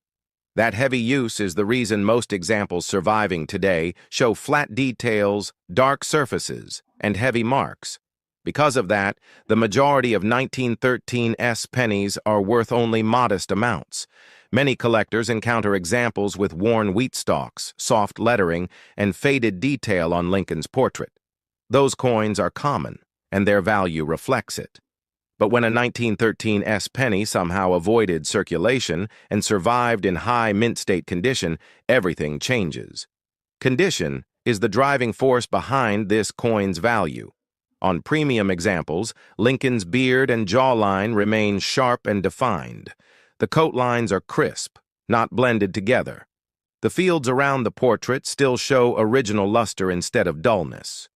That heavy use is the reason most examples surviving today show flat details, dark surfaces, and heavy marks. Because of that, the majority of 1913 pennies are worth only modest amounts. Many collectors encounter examples with worn wheat stalks, soft lettering, and faded detail on Lincoln's portrait. Those coins are common, and their value reflects it. But when a 1913 penny somehow avoided circulation and survived in high mint state condition, everything changes. Condition is the driving force behind this coin's value. On premium examples, Lincoln's beard and jawline remain sharp and defined. The coat lines are crisp, not blended together. The fields around the portrait still show original luster instead of dullness.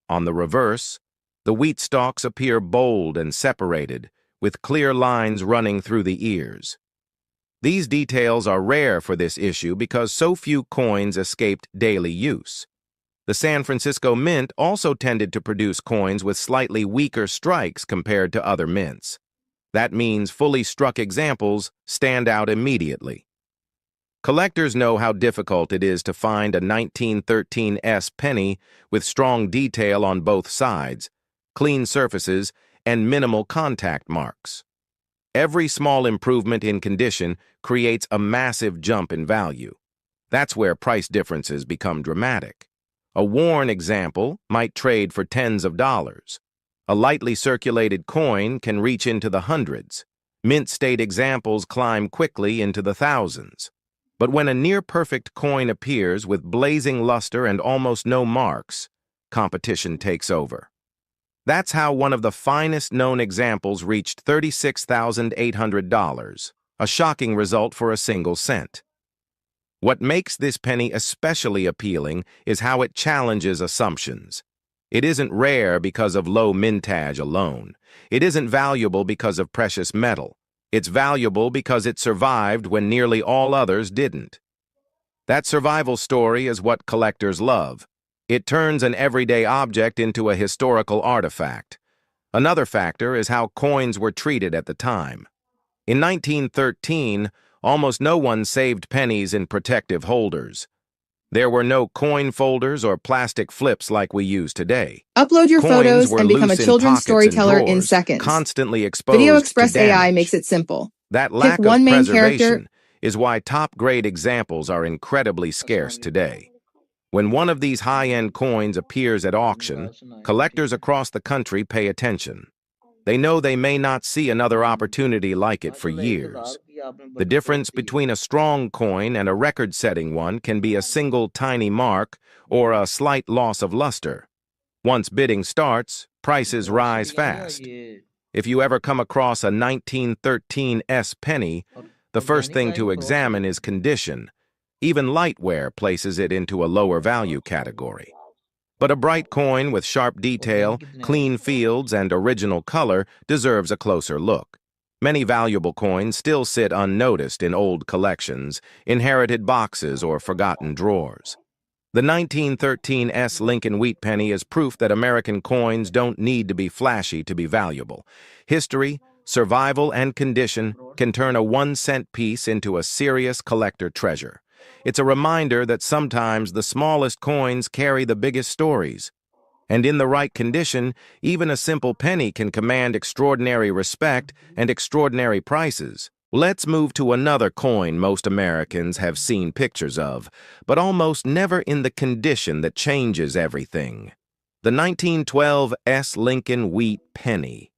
On the reverse, the wheat stalks appear bold and separated, with clear lines running through the ears. These details are rare for this issue because so few coins escaped daily use. The San Francisco Mint also tended to produce coins with slightly weaker strikes compared to other mints. That means fully struck examples stand out immediately. Collectors know how difficult it is to find a 1913 penny with strong detail on both sides, clean surfaces, and minimal contact marks. Every small improvement in condition creates a massive jump in value. That's where price differences become dramatic. A worn example might trade for tens of dollars. A lightly circulated coin can reach into the hundreds. Mint state examples climb quickly into the thousands. But when a near-perfect coin appears with blazing luster and almost no marks, competition takes over. That's how one of the finest known examples reached $36,800, a shocking result for a single cent. What makes this penny especially appealing is how it challenges assumptions. It isn't rare because of low mintage alone. It isn't valuable because of precious metal. It's valuable because it survived when nearly all others didn't. That survival story is what collectors love. It turns an everyday object into a historical artifact. Another factor is how coins were treated at the time. In 1913, almost no one saved pennies in protective holders. There were no coin folders or plastic flips like we use today. Upload your Coins photos were and become a loose in children's pockets and storyteller in drawers, seconds. constantly exposed Video to Express AI damage. makes it simple. That Pick lack one of main preservation character is why top-grade examples are incredibly scarce today. When one of these high-end coins appears at auction, collectors across the country pay attention. They know they may not see another opportunity like it for years. The difference between a strong coin and a record-setting one can be a single tiny mark or a slight loss of luster. Once bidding starts, prices rise fast. If you ever come across a 1913 penny, the first thing to examine is condition. Even lightware places it into a lower value category. But a bright coin with sharp detail, clean fields, and original color deserves a closer look. Many valuable coins still sit unnoticed in old collections, inherited boxes, or forgotten drawers. The 1913 Lincoln wheat penny is proof that American coins don't need to be flashy to be valuable. History, survival, and condition can turn a 1-cent piece into a serious collector treasure. It's a reminder that sometimes the smallest coins carry the biggest stories. And in the right condition, even a simple penny can command extraordinary respect and extraordinary prices. Let's move to another coin most Americans have seen pictures of, but almost never in the condition that changes everything. The 1912 S. Lincoln Wheat Penny.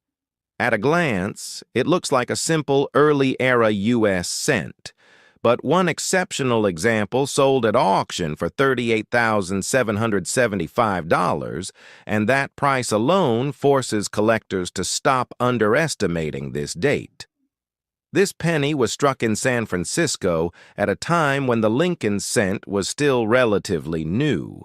At a glance, it looks like a simple early-era U.S. cent, but one exceptional example sold at auction for $38,775, and that price alone forces collectors to stop underestimating this date. This penny was struck in San Francisco at a time when the Lincoln cent was still relatively new.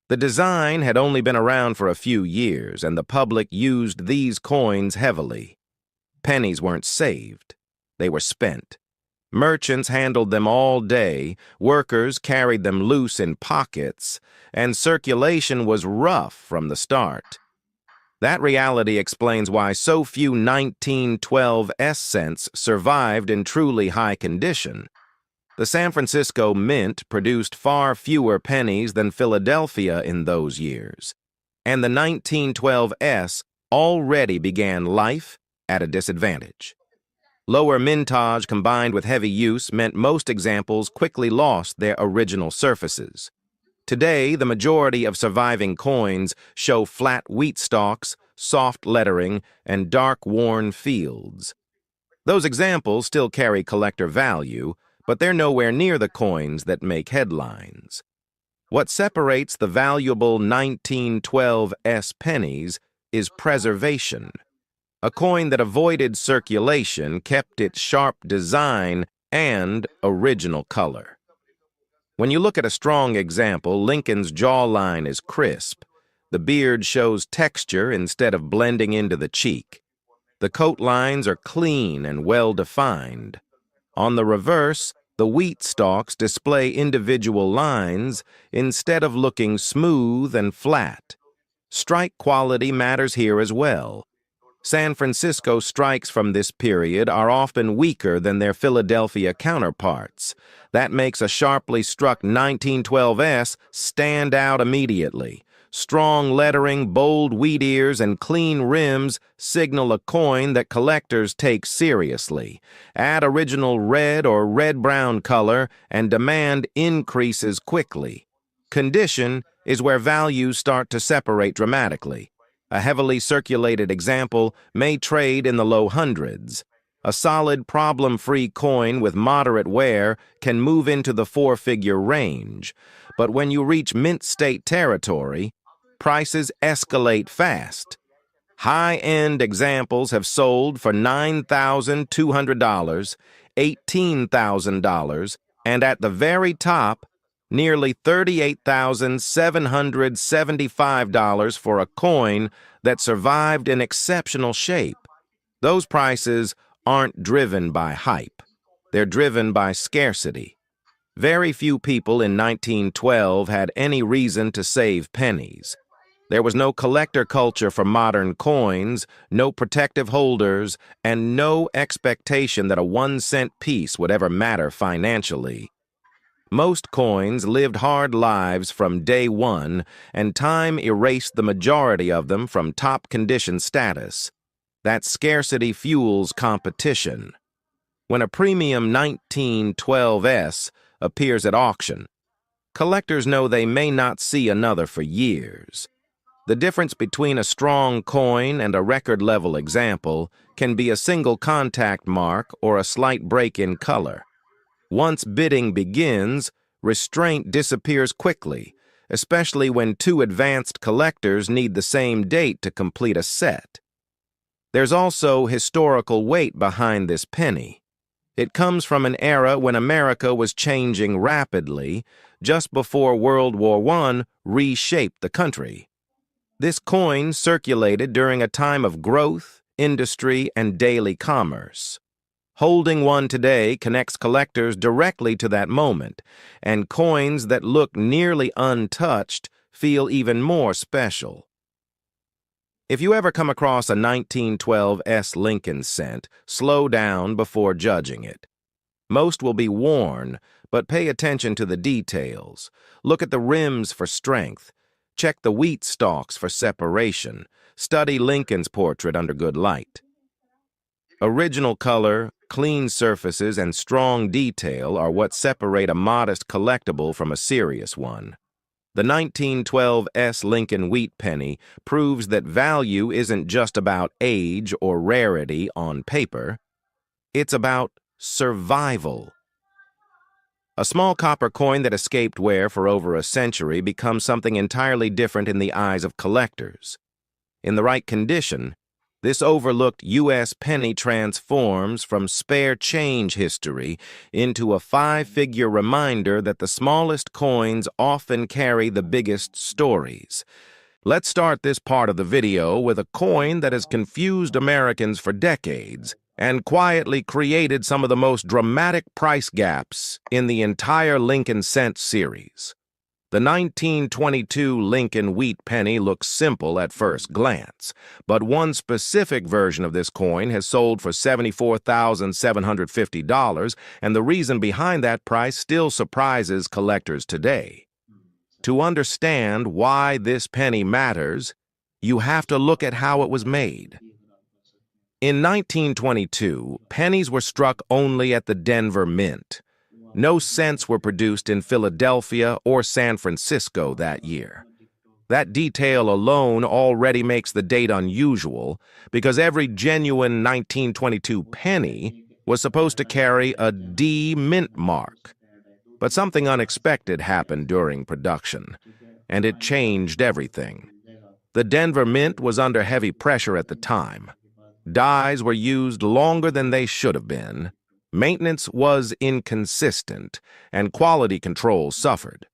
The design had only been around for a few years, and the public used these coins heavily. Pennies weren't saved. They were spent. Merchants handled them all day, workers carried them loose in pockets, and circulation was rough from the start. That reality explains why so few 1912 S-cents survived in truly high condition. The San Francisco Mint produced far fewer pennies than Philadelphia in those years, and the 1912 S already began life at a disadvantage. Lower mintage combined with heavy use meant most examples quickly lost their original surfaces. Today, the majority of surviving coins show flat wheat stalks, soft lettering, and dark worn fields. Those examples still carry collector value, but they're nowhere near the coins that make headlines. What separates the valuable 1912 S pennies is preservation. A coin that avoided circulation kept its sharp design and original color. When you look at a strong example, Lincoln's jawline is crisp. The beard shows texture instead of blending into the cheek. The coat lines are clean and well-defined. On the reverse, the wheat stalks display individual lines instead of looking smooth and flat. Strike quality matters here as well. San Francisco strikes from this period are often weaker than their Philadelphia counterparts. That makes a sharply struck 1912 S stand out immediately. Strong lettering, bold wheat ears, and clean rims signal a coin that collectors take seriously. Add original red or red-brown color, and demand increases quickly. Condition is where values start to separate dramatically. A heavily circulated example may trade in the low hundreds. A solid, problem-free coin with moderate wear can move into the four-figure range. But when you reach mint state territory, prices escalate fast. High-end examples have sold for $9,200, $18,000, and at the very top, nearly $38,775 for a coin that survived in exceptional shape. Those prices aren't driven by hype. They're driven by scarcity. Very few people in 1912 had any reason to save pennies. There was no collector culture for modern coins, no protective holders, and no expectation that a 1-cent piece would ever matter financially. Most coins lived hard lives from day one, and time erased the majority of them from top condition status. That scarcity fuels competition. When a premium 1912 S appears at auction, collectors know they may not see another for years. The difference between a strong coin and a record-level example can be a single contact mark or a slight break in color. Once bidding begins, restraint disappears quickly, especially when two advanced collectors need the same date to complete a set. There's also historical weight behind this penny. It comes from an era when America was changing rapidly, just before World War I reshaped the country. This coin circulated during a time of growth, industry, and daily commerce. Holding one today connects collectors directly to that moment, and coins that look nearly untouched feel even more special. If you ever come across a 1912 S. Lincoln cent, slow down before judging it. Most will be worn, but pay attention to the details. Look at the rims for strength. Check the wheat stalks for separation. Study Lincoln's portrait under good light. Original color, Clean surfaces and strong detail are what separate a modest collectible from a serious one. The 1912 Lincoln Wheat penny proves that value isn't just about age or rarity on paper. It's about survival. A small copper coin that escaped wear for over a century becomes something entirely different in the eyes of collectors. In the right condition, this overlooked U.S. penny transforms from spare change history into a five-figure reminder that the smallest coins often carry the biggest stories. Let's start this part of the video with a coin that has confused Americans for decades and quietly created some of the most dramatic price gaps in the entire Lincoln cent series. The 1922 Lincoln Wheat penny looks simple at first glance, but one specific version of this coin has sold for $74,750, and the reason behind that price still surprises collectors today. To understand why this penny matters, you have to look at how it was made. In 1922, pennies were struck only at the Denver Mint. No cents were produced in Philadelphia or San Francisco that year. That detail alone already makes the date unusual because every genuine 1922 penny was supposed to carry a D mint mark. But something unexpected happened during production, and it changed everything. The Denver Mint was under heavy pressure at the time. Dies were used longer than they should have been. Maintenance was inconsistent, and quality control suffered.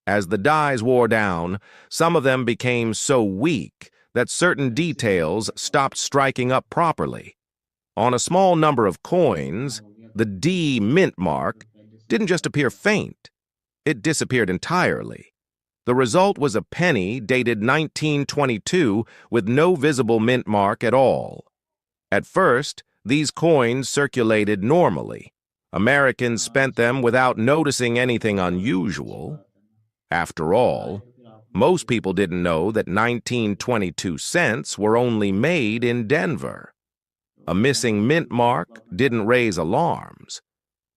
As the dies wore down, some of them became so weak that certain details stopped striking up properly. On a small number of coins, the D mint mark didn't just appear faint, it disappeared entirely. The result was a penny dated 1922 with no visible mint mark at all. At first, these coins circulated normally. Americans spent them without noticing anything unusual. After all, most people didn't know that 1922 cents were only made in Denver. A missing mint mark didn't raise alarms.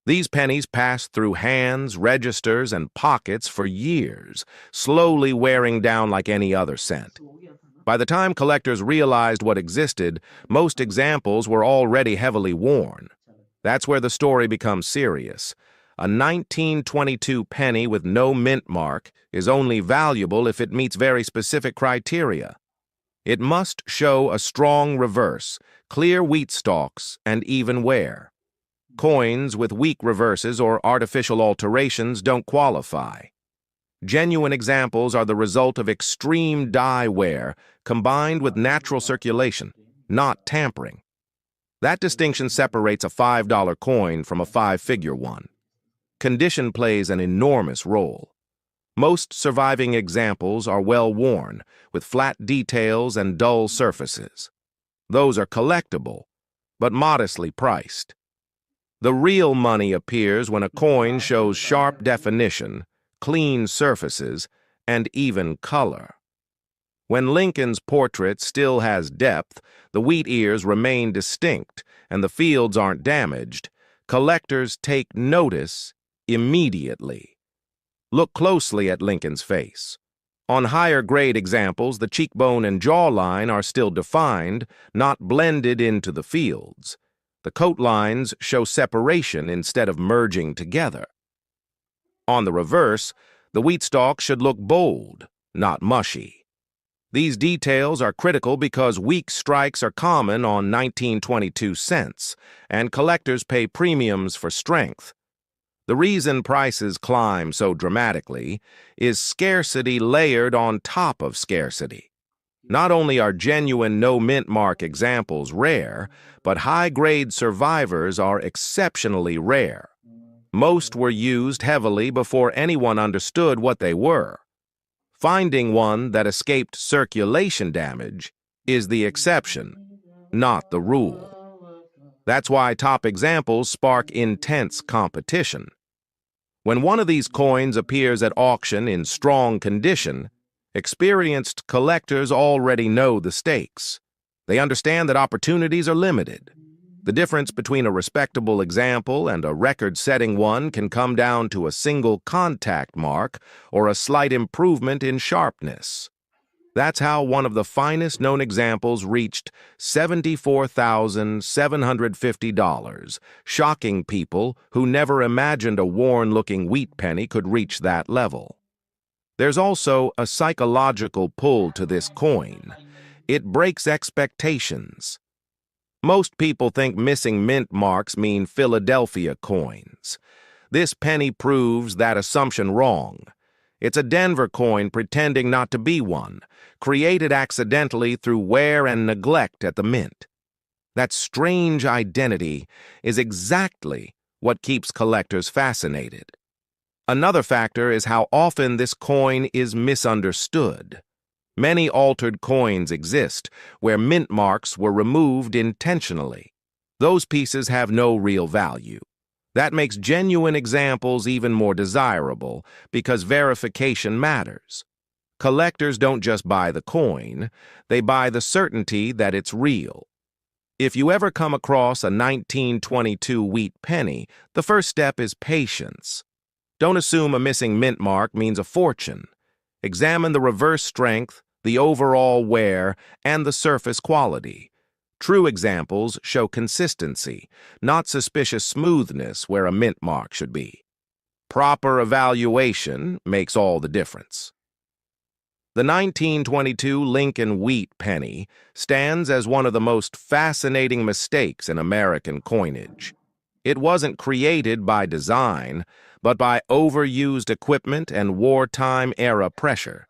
These pennies passed through hands, registers, and pockets for years, slowly wearing down like any other cent. By the time collectors realized what existed, most examples were already heavily worn. That's where the story becomes serious. A 1922 penny with no mint mark is only valuable if it meets very specific criteria. It must show a strong reverse, clear wheat stalks, and even wear. Coins with weak reverses or artificial alterations don't qualify. Genuine examples are the result of extreme die wear combined with natural circulation, not tampering. That distinction separates a $5 coin from a five-figure one. Condition plays an enormous role. Most surviving examples are well worn, with flat details and dull surfaces. Those are collectible, but modestly priced. The real money appears when a coin shows sharp definition, clean surfaces, and even color. When Lincoln's portrait still has depth, the wheat ears remain distinct, and the fields aren't damaged, collectors take notice immediately. Look closely at Lincoln's face. On higher-grade examples, the cheekbone and jawline are still defined, not blended into the fields. The coat lines show separation instead of merging together. On the reverse, the wheat stalk should look bold, not mushy. These details are critical because weak strikes are common on 1922 cents, and collectors pay premiums for strength. The reason prices climb so dramatically is scarcity layered on top of scarcity. Not only are genuine no-mint mark examples rare, but high-grade survivors are exceptionally rare. Most were used heavily before anyone understood what they were. Finding one that escaped circulation damage is the exception, not the rule. That's why top examples spark intense competition. When one of these coins appears at auction in strong condition, experienced collectors already know the stakes. They understand that opportunities are limited. The difference between a respectable example and a record-setting one can come down to a single contact mark or a slight improvement in sharpness. That's how one of the finest known examples reached $74,750, shocking people who never imagined a worn-looking wheat penny could reach that level. There's also a psychological pull to this coin. It breaks expectations. Most people think missing mint marks mean Philadelphia coins. This penny proves that assumption wrong. It's a Denver coin pretending not to be one, created accidentally through wear and neglect at the mint. That strange identity is exactly what keeps collectors fascinated. Another factor is how often this coin is misunderstood. Many altered coins exist where mint marks were removed intentionally. Those pieces have no real value. That makes genuine examples even more desirable because verification matters. Collectors don't just buy the coin, they buy the certainty that it's real. If you ever come across a 1922 wheat penny, the first step is patience. Don't assume a missing mint mark means a fortune. Examine the reverse strength, the overall wear, and the surface quality. True examples show consistency, not suspicious smoothness where a mint mark should be. Proper evaluation makes all the difference. The 1922 Lincoln wheat penny stands as one of the most fascinating mistakes in American coinage. It wasn't created by design, but by overused equipment and wartime-era pressure.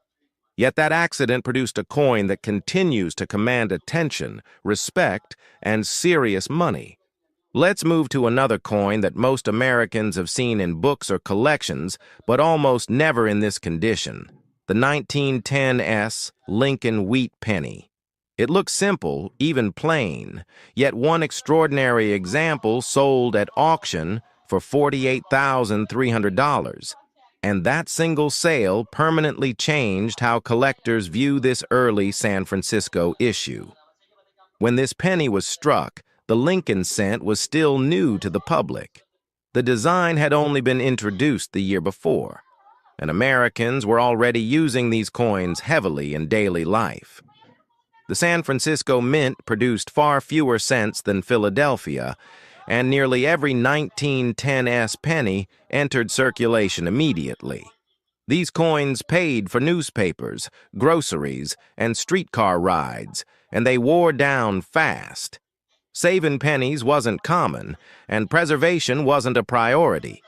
Yet that accident produced a coin that continues to command attention, respect, and serious money. Let's move to another coin that most Americans have seen in books or collections, but almost never in this condition, the 1910 Lincoln wheat penny. It looks simple, even plain, yet one extraordinary example sold at auction for $48,300. And that single sale permanently changed how collectors view this early San Francisco issue. When this penny was struck, the Lincoln cent was still new to the public. The design had only been introduced the year before, and Americans were already using these coins heavily in daily life. The San Francisco Mint produced far fewer cents than Philadelphia, and nearly every 1910 penny entered circulation immediately. These coins paid for newspapers, groceries, and streetcar rides, and they wore down fast. Saving pennies wasn't common, and preservation wasn't a priority.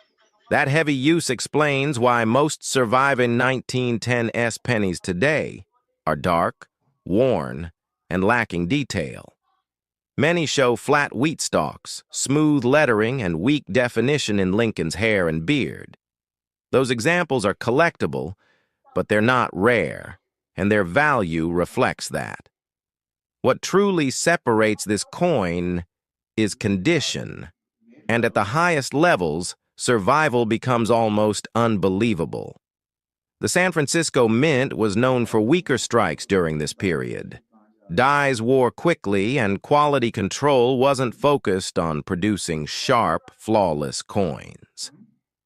That heavy use explains why most surviving 1910 pennies today are dark, worn, and lacking detail. Many show flat wheat stalks, smooth lettering, and weak definition in Lincoln's hair and beard. Those examples are collectible, but they're not rare, and their value reflects that. What truly separates this coin is condition, and at the highest levels, survival becomes almost unbelievable. The San Francisco Mint was known for weaker strikes during this period. Dies wore quickly, and quality control wasn't focused on producing sharp, flawless coins.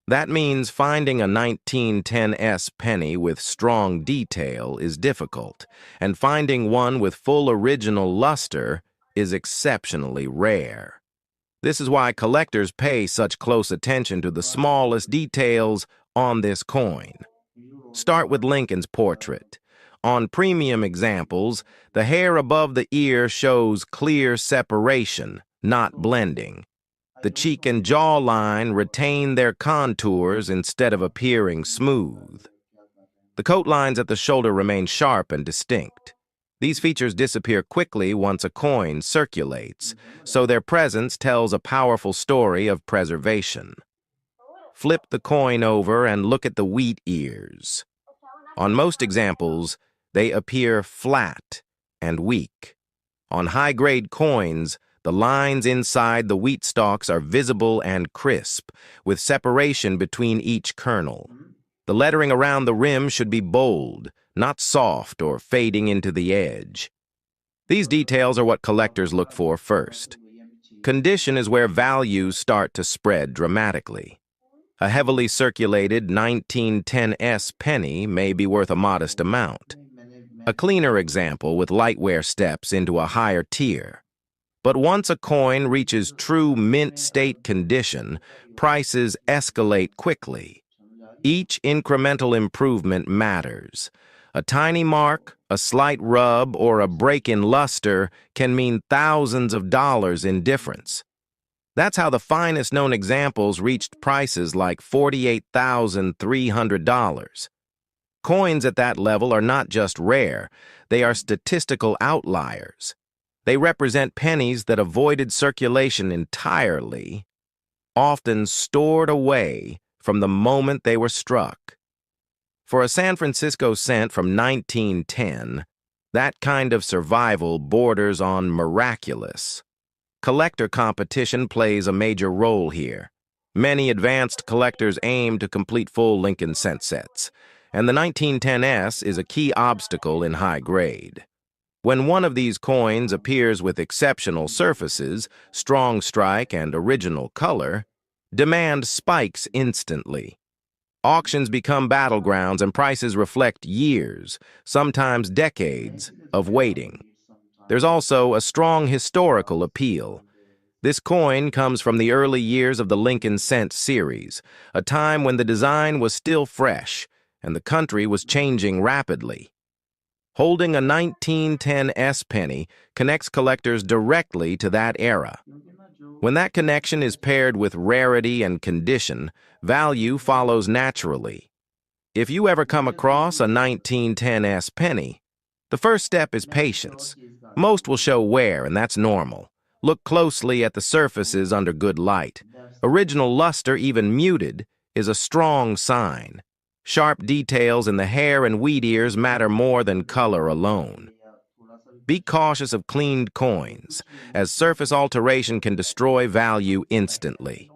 That means finding a 1910 penny with strong detail is difficult, and finding one with full original luster is exceptionally rare. This is why collectors pay such close attention to the smallest details on this coin. Start with Lincoln's portrait. On premium examples, the hair above the ear shows clear separation, not blending. The cheek and jawline retain their contours instead of appearing smooth. The coat lines at the shoulder remain sharp and distinct. These features disappear quickly once a coin circulates, so their presence tells a powerful story of preservation. Flip the coin over and look at the wheat ears. On most examples, they appear flat and weak. On high-grade coins, the lines inside the wheat stalks are visible and crisp, with separation between each kernel. The lettering around the rim should be bold, not soft or fading into the edge. These details are what collectors look for first. Condition is where values start to spread dramatically. A heavily circulated 1910s penny may be worth a modest amount. A cleaner example with lightware steps into a higher tier. But once a coin reaches true mint state condition, prices escalate quickly. Each incremental improvement matters. A tiny mark, a slight rub, or a break in luster can mean thousands of dollars in difference. That's how the finest known examples reached prices like $48,300. Coins at that level are not just rare, they are statistical outliers. They represent pennies that avoided circulation entirely, often stored away from the moment they were struck. For a San Francisco cent from 1910, that kind of survival borders on miraculous. Collector competition plays a major role here. Many advanced collectors aim to complete full Lincoln cent sets, and the 1910s is a key obstacle in high grade. When one of these coins appears with exceptional surfaces, strong strike, and original color, demand spikes instantly. Auctions become battlegrounds and prices reflect years, sometimes decades, of waiting. There's also a strong historical appeal. This coin comes from the early years of the Lincoln Cent series, a time when the design was still fresh and the country was changing rapidly. Holding a 1910s penny connects collectors directly to that era. When that connection is paired with rarity and condition, value follows naturally. If you ever come across a 1910s penny, the first step is patience. Most will show wear, and that's normal. Look closely at the surfaces under good light. Original luster, even muted, is a strong sign. Sharp details in the hair and wheat ears matter more than color alone. Be cautious of cleaned coins, as surface alteration can destroy value instantly.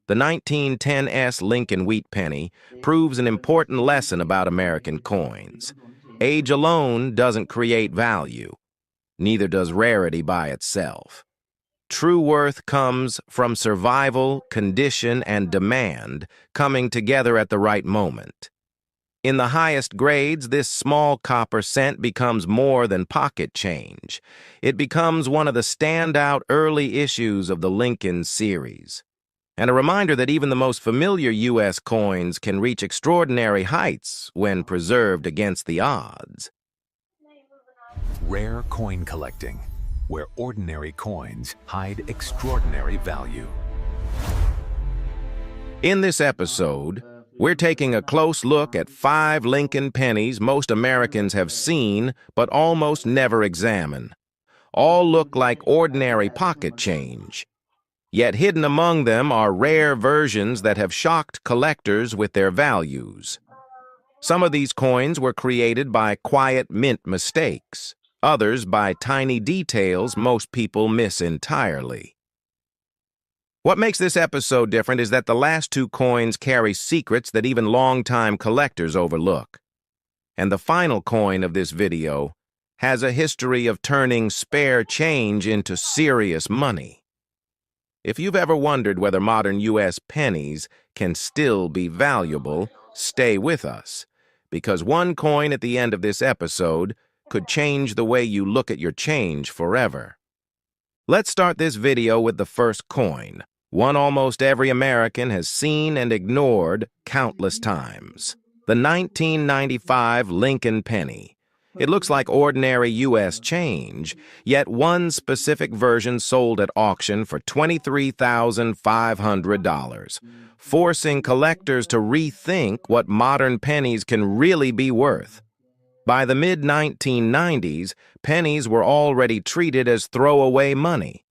The 1910s Lincoln wheat penny proves an important lesson about American coins. Age alone doesn't create value. Neither does rarity by itself. True worth comes from survival, condition, and demand coming together at the right moment. In the highest grades, this small copper cent becomes more than pocket change. It becomes one of the standout early issues of the Lincoln series. And a reminder that even the most familiar U.S. coins can reach extraordinary heights when preserved against the odds. Rare coin collecting, where ordinary coins hide extraordinary value. In this episode, we're taking a close look at 5 Lincoln pennies most Americans have seen but almost never examine. All look like ordinary pocket change. Yet hidden among them are rare versions that have shocked collectors with their values. Some of these coins were created by quiet mint mistakes, others by tiny details most people miss entirely. What makes this episode different is that the last 2 coins carry secrets that even longtime collectors overlook. And the final coin of this video has a history of turning spare change into serious money. If you've ever wondered whether modern U.S. pennies can still be valuable, stay with us, because one coin at the end of this episode could change the way you look at your change forever. Let's start this video with the first coin, one almost every American has seen and ignored countless times. The 1995 Lincoln penny. It looks like ordinary U.S. change, yet one specific version sold at auction for $23,500, forcing collectors to rethink what modern pennies can really be worth. By the mid-1990s, pennies were already treated as throwaway money.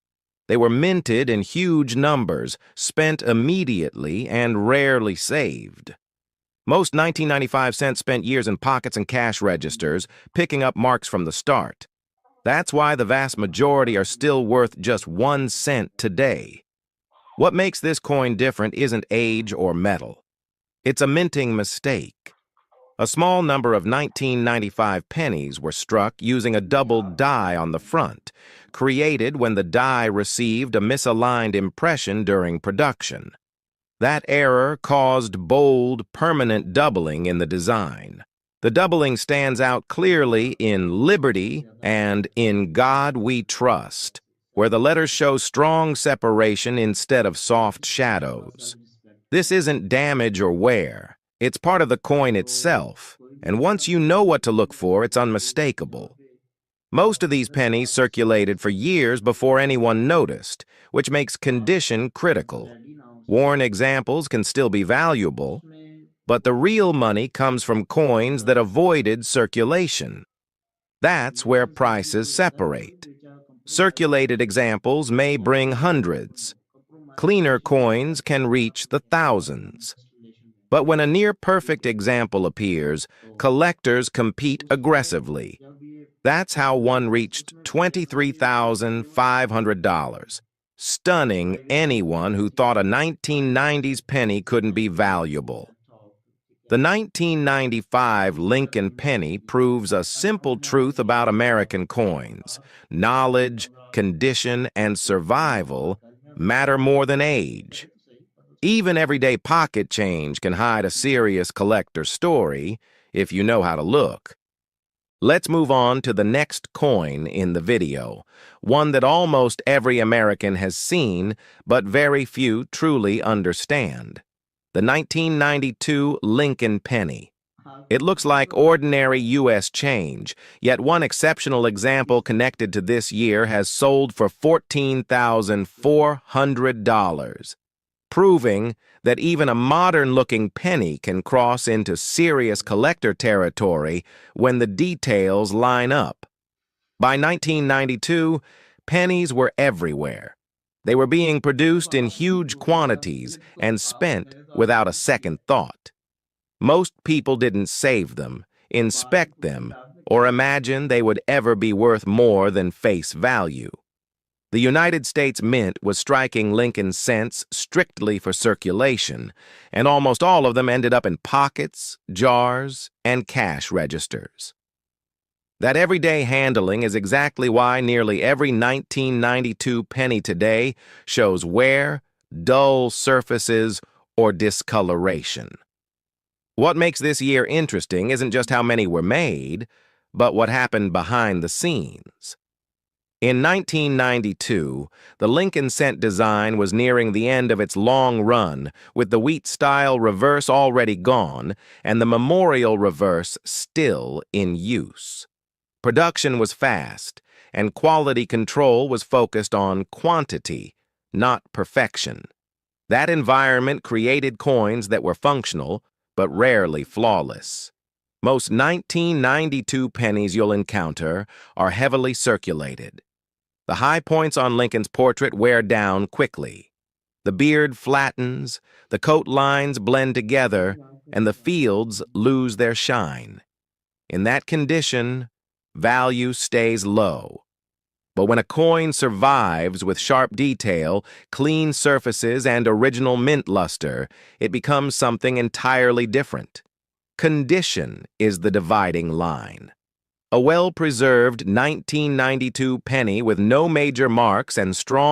They were minted in huge numbers, spent immediately, and rarely saved. Most 1995 cents spent years in pockets and cash registers, picking up marks from the start. That's why the vast majority are still worth just 1 cent today. What makes this coin different isn't age or metal. It's a minting mistake. A small number of 1995 pennies were struck using a doubled die on the front, created when the die received a misaligned impression during production. That error caused bold, permanent doubling in the design. The doubling stands out clearly in Liberty and In God We Trust, where the letters show strong separation instead of soft shadows. This isn't damage or wear. It's part of the coin itself, and once you know what to look for, it's unmistakable. Most of these pennies circulated for years before anyone noticed, which makes condition critical. Worn examples can still be valuable, but the real money comes from coins that avoided circulation. That's where prices separate. Circulated examples may bring hundreds. Cleaner coins can reach the thousands. But when a near-perfect example appears, collectors compete aggressively. That's how one reached $23,500, stunning anyone who thought a 1990s penny couldn't be valuable. The 1995 Lincoln penny proves a simple truth about American coins. Knowledge, condition, and survival matter more than age. Even everyday pocket change can hide a serious collector story if you know how to look. Let's move on to the next coin in the video, one that almost every American has seen, but very few truly understand. The 1992 Lincoln penny. It looks like ordinary U.S. change, yet one exceptional example connected to this year has sold for $14,400. Proving that even a modern-looking penny can cross into serious collector territory when the details line up. By 1992, pennies were everywhere. They were being produced in huge quantities and spent without a second thought. Most people didn't save them, inspect them, or imagine they would ever be worth more than face value. The United States Mint was striking Lincoln cents strictly for circulation, and almost all of them ended up in pockets, jars, and cash registers. That everyday handling is exactly why nearly every 1992 penny today shows wear, dull surfaces, or discoloration. What makes this year interesting isn't just how many were made, but what happened behind the scenes. In 1992, the Lincoln cent design was nearing the end of its long run, with the wheat-style reverse already gone and the memorial reverse still in use. Production was fast, and quality control was focused on quantity, not perfection. That environment created coins that were functional, but rarely flawless. Most 1992 pennies you'll encounter are heavily circulated. The high points on Lincoln's portrait wear down quickly. The beard flattens, the coat lines blend together, and the fields lose their shine. In that condition, value stays low. But when a coin survives with sharp detail, clean surfaces, and original mint luster, it becomes something entirely different. Condition is the dividing line. A well-preserved 1992 penny with no major marks and strong